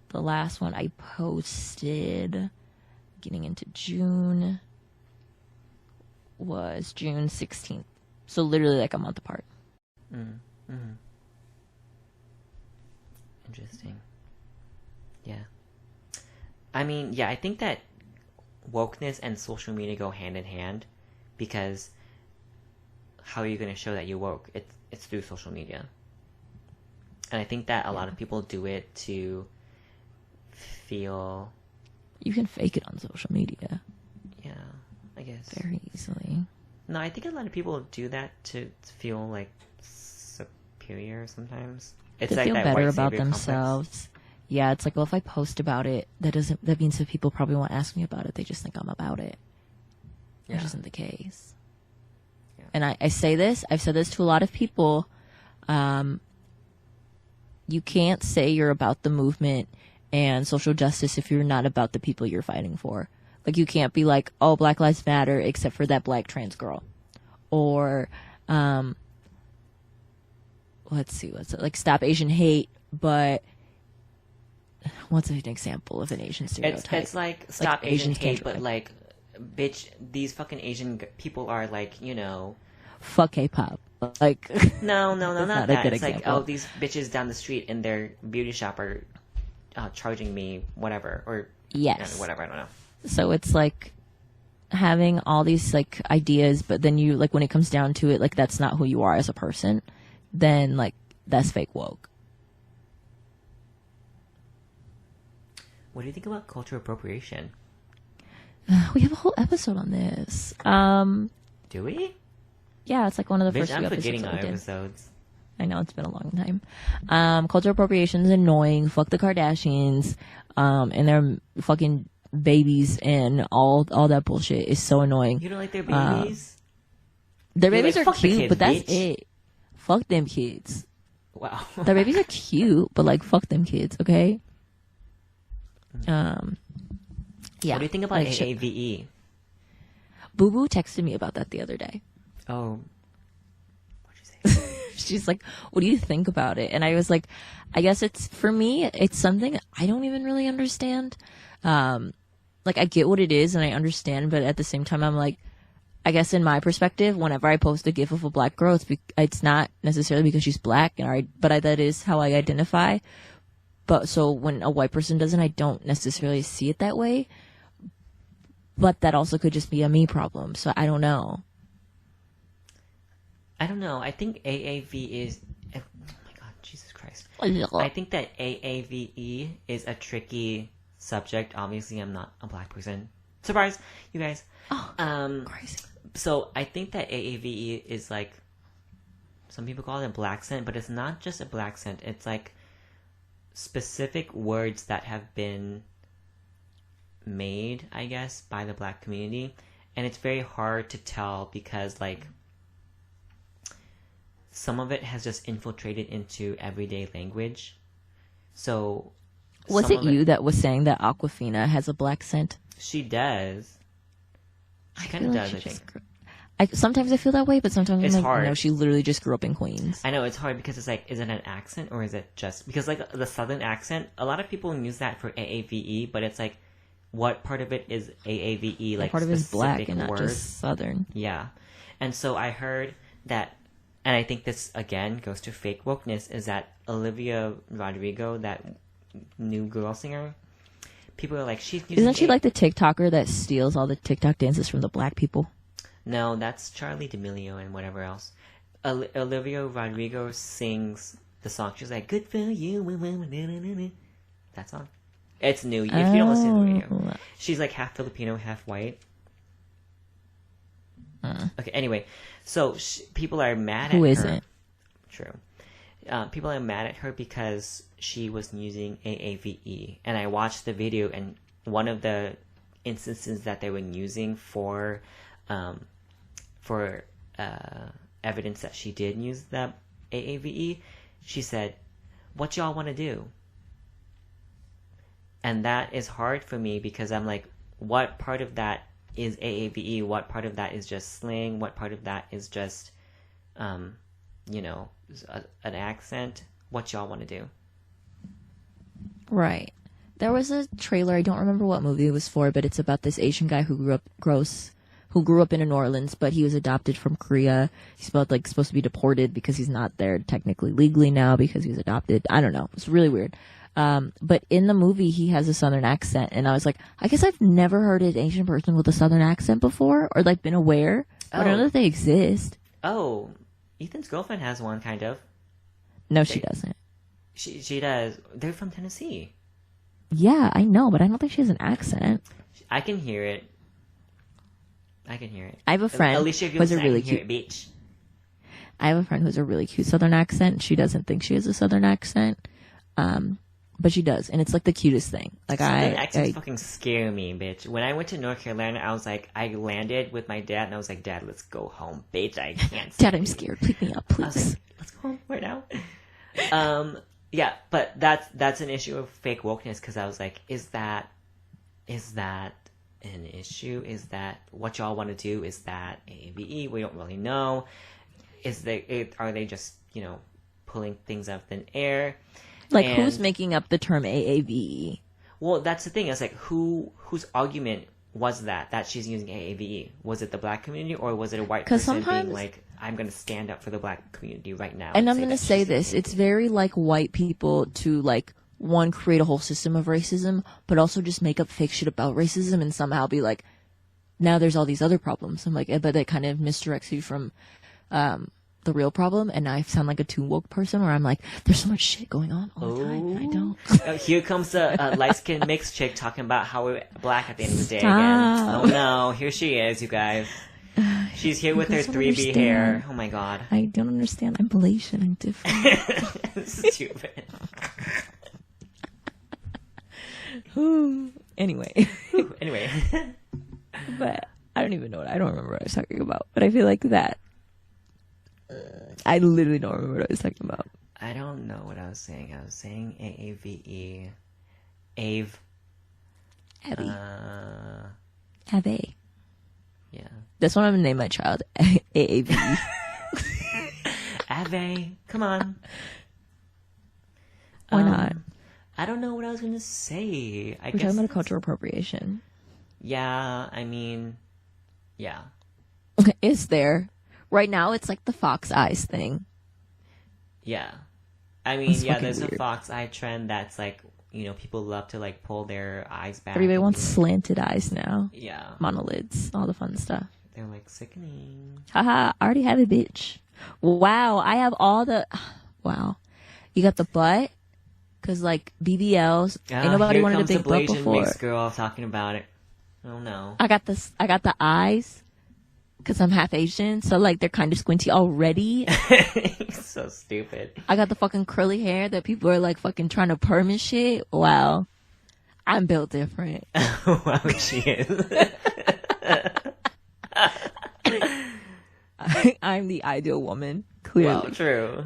the last one I posted getting into June. was June 16th. So literally like a month apart. Mm-hmm. Interesting. Yeah. I mean, yeah, I think that wokeness and social media go hand in hand, because how are you going to show that you're woke? It's through social media. And I think that a lot of people do it to feel... You can fake it on social media. Yeah, I guess. Very easily. No, I think a lot of people do that to feel like superior sometimes. It's to like feel that better white about savior themselves. complex. Yeah, it's like, well, if I post about it, that means that people probably won't ask me about it. They just think I'm about it. Yeah. Which isn't the case. Yeah. And I've said this to a lot of people. You can't say you're about the movement and social justice if you're not about the people you're fighting for. Like, you can't be like, oh, Black Lives Matter, except for that black trans girl. Or, let's see, what's it? Like, Stop Asian Hate, but what's an example of an Asian stereotype? It's like, Stop like Asian Asians can't Hate, but like, bitch, these fucking Asian people are like, you know... Fuck K-pop. Like, No, not not a that. good It's like, example. oh, these bitches down the street in their beauty shop are charging me whatever, or yes. whatever, I don't know. So it's like having all these like ideas, but then you like when it comes down to it, like that's not who you are as a person, then like that's fake woke. What do you think about cultural appropriation? We have a whole episode on this. Do we? Yeah, it's like one of the Bitch, first few I'm episodes forgetting that our we did. episodes. I know, it's been a long time. Cultural appropriation is annoying. Fuck the Kardashians, and their fucking babies and all that bullshit is so annoying. You don't like their babies? Their You're babies like, are "Fuck the cute, kids, but that's bitch." it. Fuck them kids. Wow. Their babies are cute, but like fuck them kids, okay? Yeah. What do you think about like, AAVE? Boo Boo texted me about that the other day. Oh. What'd you say? She's like, what do you think about it? And I was like, I guess it's, for me, it's something I don't even really understand. Like, I get what it is and I understand, but at the same time, I'm like, I guess in my perspective, whenever I post a gif of a black girl, it's not necessarily because she's black, but that is how I identify. But so when a white person does it, I don't necessarily see it that way. But that also could just be a me problem. So I don't know. I don't know. I think AAV is... Oh my god, Jesus Christ. I think that AAVE is a tricky subject. Obviously, I'm not a black person. Surprise, you guys. Oh, crazy. So I think that AAVE is like... Some people call it a black scent, but it's not just a black scent. It's like specific words that have been made, I guess, by the black community. And it's very hard to tell because, like... Some of it has just infiltrated into everyday language. So... Was it you that was saying that Aquafina has a black scent? She does. She kind of does, I think. Sometimes I feel that way, but sometimes It's I'm like, hard. no, she literally just grew up in Queens. I know, it's hard because it's like, is it an accent or is it just... Because, like, the southern accent, a lot of people use that for AAVE, but it's like, what part of it is AAVE? Like, part of it is black specific and not word? just southern. Yeah. And so I heard that, and I think this, again, goes to fake wokeness, is that Olivia Rodrigo, that new girl singer, people are like, she's using... Isn't she like the TikToker that steals all the TikTok dances from the black people? No, that's Charlie D'Amelio and whatever else. Olivia Rodrigo sings the song. She's like, good for you. That song. It's new. If you don't listen to the radio. She's like half Filipino, half white. Okay, anyway. So people are mad at her. Who isn't? True. People are mad at her because she was using AAVE. And I watched the video, and one of the instances that they were using for evidence that she did use the AAVE, she said, what y'all want to do? And that is hard for me because I'm like, what part of that is AAVE? What part of that is just slang? What part of that is just, you know, an accent? What y'all want to do? Right. There was a trailer, I don't remember what movie it was for, but it's about this Asian guy who grew up who grew up in New Orleans, but he was adopted from Korea. He's supposed to be deported because he's not there technically legally now because he was adopted. I don't know. It's really weird. But in the movie, he has a Southern accent, and I was like, I guess I've never heard an Asian person with a Southern accent before, or like been aware, but I know that they exist. Oh, Ethan's girlfriend has one, kind of. No, she doesn't. She does. They're from Tennessee. Yeah, I know, but I don't think she has an accent. I can hear it. I have a friend who has a really cute bitch. I have a friend who has a really cute Southern accent. She doesn't think she has a Southern accent, but she does, and it's like the cutest thing. Like Southern accents fucking scare me, bitch. When I went to North Carolina, I landed with my dad, and I was like, Dad, let's go home, bitch. I can't. Dad, I'm scared. Pick me up, please. I was like, let's go home right now. Yeah, but that's an issue of fake wokeness, because I was like, is that an issue? Is that what y'all want to do? Is that AAVE? We don't really know. Are they just, pulling things out of thin air? Like, who's making up the term AAVE? Well, that's the thing. It's like, whose argument was that she's using AAVE? Was it the black community, or was it a white person being like, I'm going to stand up for the black community right now? And I'm going to say this. It's very like white people to like, one, create a whole system of racism, but also just make up fake shit about racism and somehow be like, now there's all these other problems. I'm like, but that kind of misdirects you from the real problem. And I sound like a too woke person where I'm like, there's so much shit going on all the time. And I don't. Here comes the light-skinned mixed chick talking about how we're black at the end of the day again. Oh no, here she is, you guys. She's here with her 3B hair. Oh my god. I don't understand. I'm Malaysian. I'm different. Stupid. Anyway. But I don't remember what I was talking about. But I feel like that. I literally don't remember what I was talking about. I don't know what I was saying. I was saying AAVE. Ave. Abby. Ave. Yeah. That's what I'm going to name my child. AAVE. Ave. Come on. Why not? I don't know what I was going to say. We're talking about cultural appropriation. Yeah, I mean, yeah. It's there. Right now, it's like the fox eyes thing. Yeah. I mean, there's weird. a fox eye trend that's like, people love to like pull their eyes back. Everybody wants slanted eyes now. Yeah. Monolids, all the fun stuff. They're like sickening. Haha, I already have a bitch. Wow, I have all the... Wow. You got the butt? Because, like, BBLs, ain't nobody wanted a big butt before. Mixed girl talking about it. Oh, no. I got the eyes, because I'm half Asian, so, like, they're kind of squinty already. So stupid. I got the fucking curly hair that people are, like, fucking trying to perm and shit. Wow. I'm built different. Wow, she is. I'm the ideal woman, clearly. Well, true.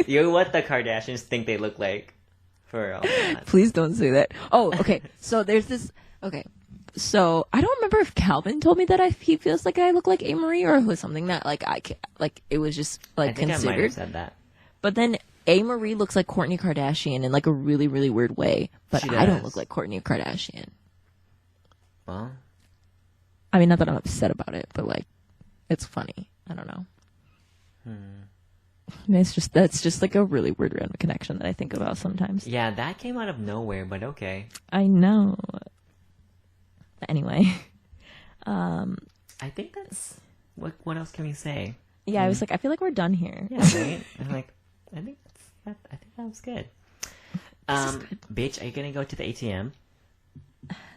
You're what the Kardashians think they look like. For real. Please don't say that. Oh, okay. So there's this. Okay. So I don't remember if Calvin told me that he feels like I look like A-Marie, or it was something that it was just like considered. I might have said that. But then A-Marie looks like Kourtney Kardashian in like a really, really weird way. But I don't look like Kourtney Kardashian. Well, I mean, not that I'm upset about it, but like, it's funny. I don't know. That's just like a really weird random connection that I think about sometimes. Yeah, that came out of nowhere, but okay. I know. Anyway, I think that's what else can we say? Yeah, I was like, I feel like we're done here. Yeah, right. I'm like, I think that was good. Bitch, are you gonna go to the ATM?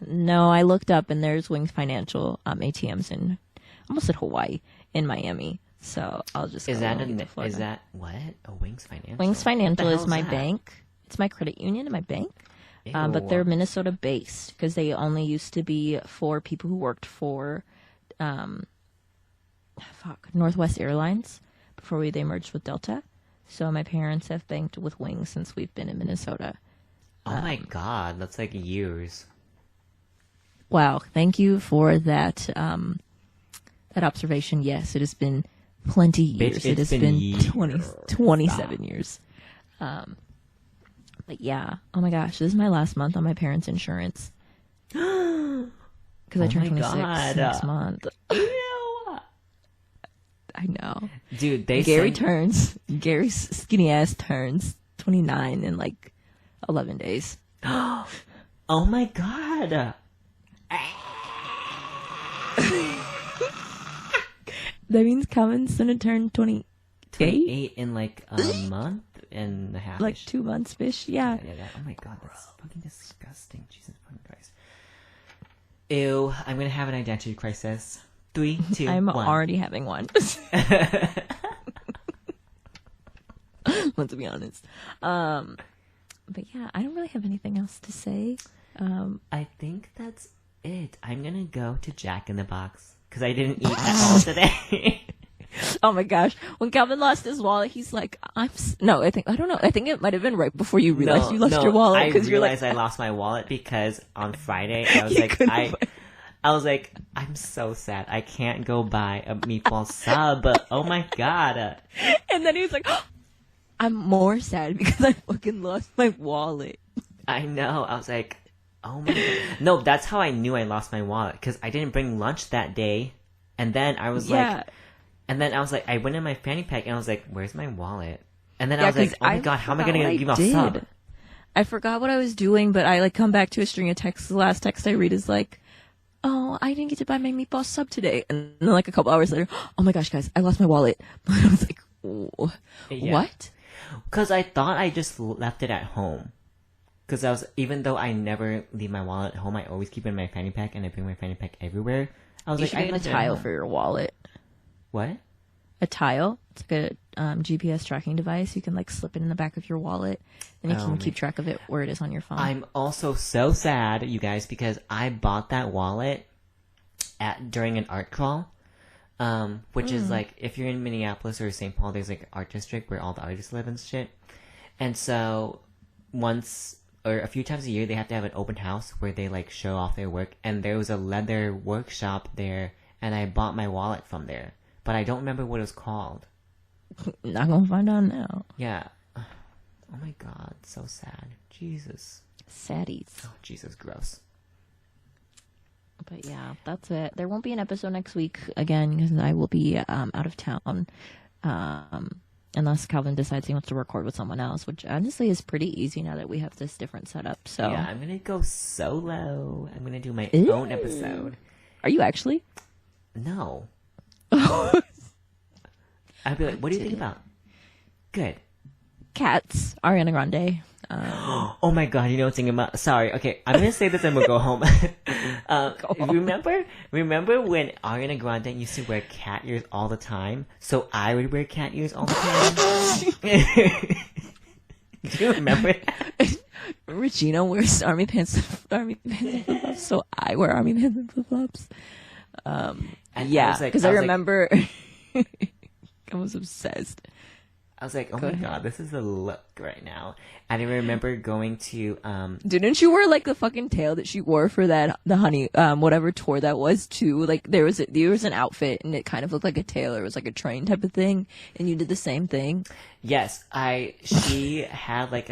No, I looked up and there's Wings Financial ATMs in, I almost said Hawaii, in Miami. So I'll just is that what a Wings Financial? Wings Financial is my bank. It's my credit union and my bank. But they're Minnesota based because they only used to be for people who worked for Northwest Airlines before they merged with Delta. So my parents have banked with Wings since we've been in Minnesota. Oh my god, that's like years. Wow, thank you for that that observation. Yes, it has been plenty years. Bitch, it has been 27 years. But yeah, oh my gosh, this is my last month on my parents' insurance. because I turn 26 God. next month. Ew. I know. Dude, Gary's skinny ass turns 29 in like 11 days. Oh my God. That means Calvin's gonna turn 28? 28 in like a month and a half. Like 2 months, fish. Yeah. Oh my God, that's fucking disgusting. Jesus fucking Christ. Ew, I'm gonna have an identity crisis. 3, 2, I'm 1. already having one. Let's be honest. But yeah, I don't really have anything else to say. I think that's it. I'm gonna go to Jack in the Box because I didn't eat at all today. Oh my gosh. When Calvin lost his wallet, he's like, I don't know. I think it might have been right before you realized you lost your wallet. I realized I lost my wallet because on Friday I was like, I was like, I'm so sad. I can't go buy a meatball sub. Oh my God. And then he was like, oh, I'm more sad because I fucking lost my wallet. I know. I was like, oh my God. No, that's how I knew I lost my wallet because I didn't bring lunch that day. And then I was like, I went in my fanny pack and I was like, where's my wallet? And then I was like, oh my God, how am I going to give a sub? I forgot what I was doing, but I like come back to a string of texts. The last text I read is like, oh, I didn't get to buy my meatball sub today. And then like a couple hours later, oh my gosh, guys, I lost my wallet. I was like, what? Because I thought I just left it at home. Because even though I never leave my wallet at home, I always keep it in my fanny pack and I bring my fanny pack everywhere. I was you like, should get a tile for your wallet. What? A tile. It's like a GPS tracking device. You can like slip it in the back of your wallet and you can keep track of it where it is on your phone. I'm also so sad, you guys, because I bought that wallet during an art crawl, which is like, if you're in Minneapolis or St. Paul, there's like an art district where all the artists live and shit. And so once or a few times a year, they have to have an open house where they like show off their work. And there was a leather workshop there, and I bought my wallet from there. But I don't remember what it was called. Not gonna find out now. Yeah. Oh my God, so sad. Jesus. Saddies. Oh, Jesus, gross. But yeah, that's it. There won't be an episode next week again because I will be out of town. Unless Calvin decides he wants to record with someone else, which honestly is pretty easy now that we have this different setup. So yeah, I'm gonna go solo. I'm gonna do my own episode. Are you actually? No. I'd be like, what do you think about? Good. Cats, Ariana Grande. Oh my God, you know what I'm thinking about? Sorry, okay, I'm gonna say this and we'll go home. Remember when Ariana Grande used to wear cat ears all the time? So I would wear cat ears all the time? Do you remember that? Regina wears army pants and flip-flops, so I wear army pants and flip-flops. Yeah, because I remember I was obsessed. I was like, oh my God, this is the look right now. And I remember going to, Didn't you wear like the fucking tail that she wore for the honey, whatever tour that was too? Like there was an outfit and it kind of looked like a tail. It was like a train type of thing. And you did the same thing. Yes. She had like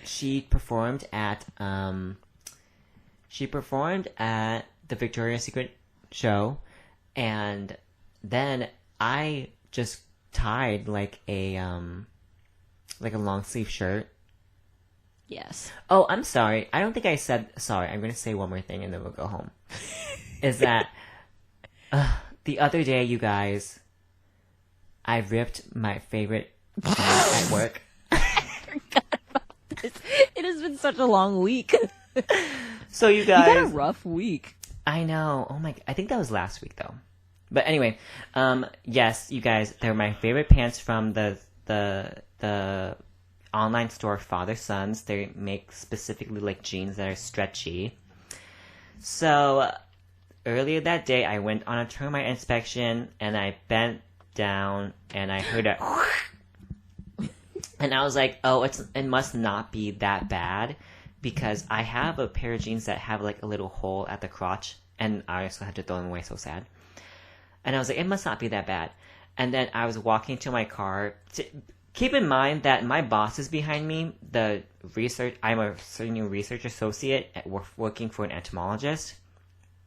she performed at the Victoria's Secret show. And then I just tied like a long sleeve shirt. Yes. Oh, I'm sorry. I don't think I said sorry. I'm going to say one more thing and then we'll go home. Is that the other day, you guys, I ripped my favorite at work. I forgot about this. It has been such a long week. So you guys, you had a rough week. I know. Oh my! I think that was last week though. But anyway, yes, you guys, they're my favorite pants from the online store Father Sons. They make specifically like jeans that are stretchy. So earlier that day, I went on a termite inspection and I bent down and I heard a and I was like, oh, it must not be that bad because I have a pair of jeans that have like a little hole at the crotch and I also had to throw them away. So sad. And I was like, it must not be that bad. And then I was walking to my car. Keep in mind that my boss is behind me. I'm a senior research associate working for an entomologist.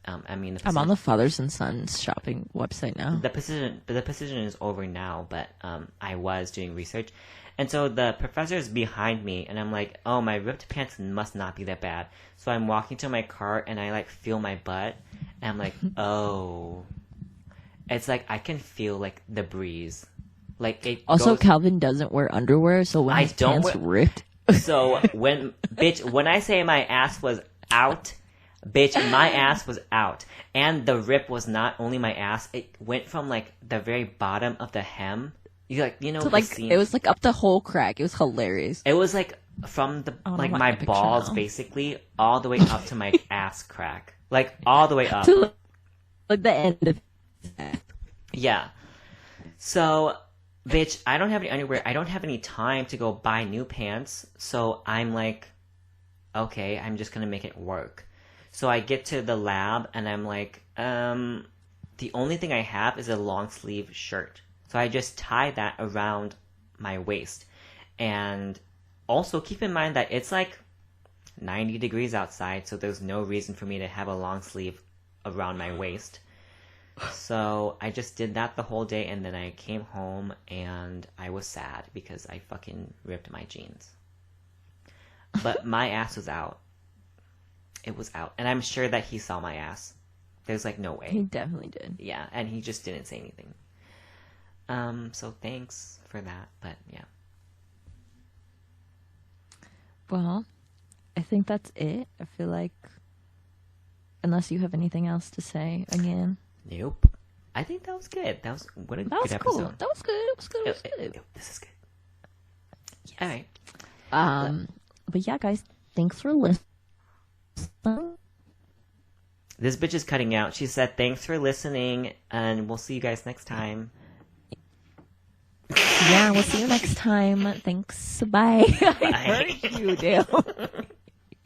I mean, I'm on the Fathers and Sons shopping website now. the position is over now, but I was doing research, and so the professor is behind me, and I'm like, oh, my ripped pants must not be that bad. So I'm walking to my car, and I like feel my butt, and I'm like, oh, it's like I can feel like the breeze, like it. Also, goes... Calvin doesn't wear underwear, so when his pants ripped. So when I say my ass was out. Bitch, my ass was out. And the rip was not only my ass, it went from, like, the very bottom of the hem. You know, so, like, it was, like, up the whole crack. It was hilarious. It was, like, from the, like, my balls, now. Basically, all the way up to my ass crack. Like, all the way up. To, like, the end of it. Yeah. So, bitch, I don't have any underwear. I don't have any time to go buy new pants. So, I'm like, okay, I'm just gonna make it work. So I get to the lab, and I'm like, the only thing I have is a long sleeve shirt. So I just tie that around my waist. And also keep in mind that it's like 90 degrees outside, so there's no reason for me to have a long sleeve around my waist. So I just did that the whole day, and then I came home, and I was sad because I fucking ripped my jeans. But my ass was out. It was out. And I'm sure that he saw my ass. There's, like, no way. He definitely did. Yeah, and he just didn't say anything. So thanks for that, but yeah. Well, I think that's it. I feel like, unless you have anything else to say again. Nope. I think that was good. What a good episode. Cool. That was good. It was good. It was good. This is good. Yes. All right. But yeah, guys, thanks for listening. This bitch is cutting out. She said, thanks for listening, and we'll see you guys next time. Yeah, we'll see you next time. Thanks. Bye. I heard you, Dale.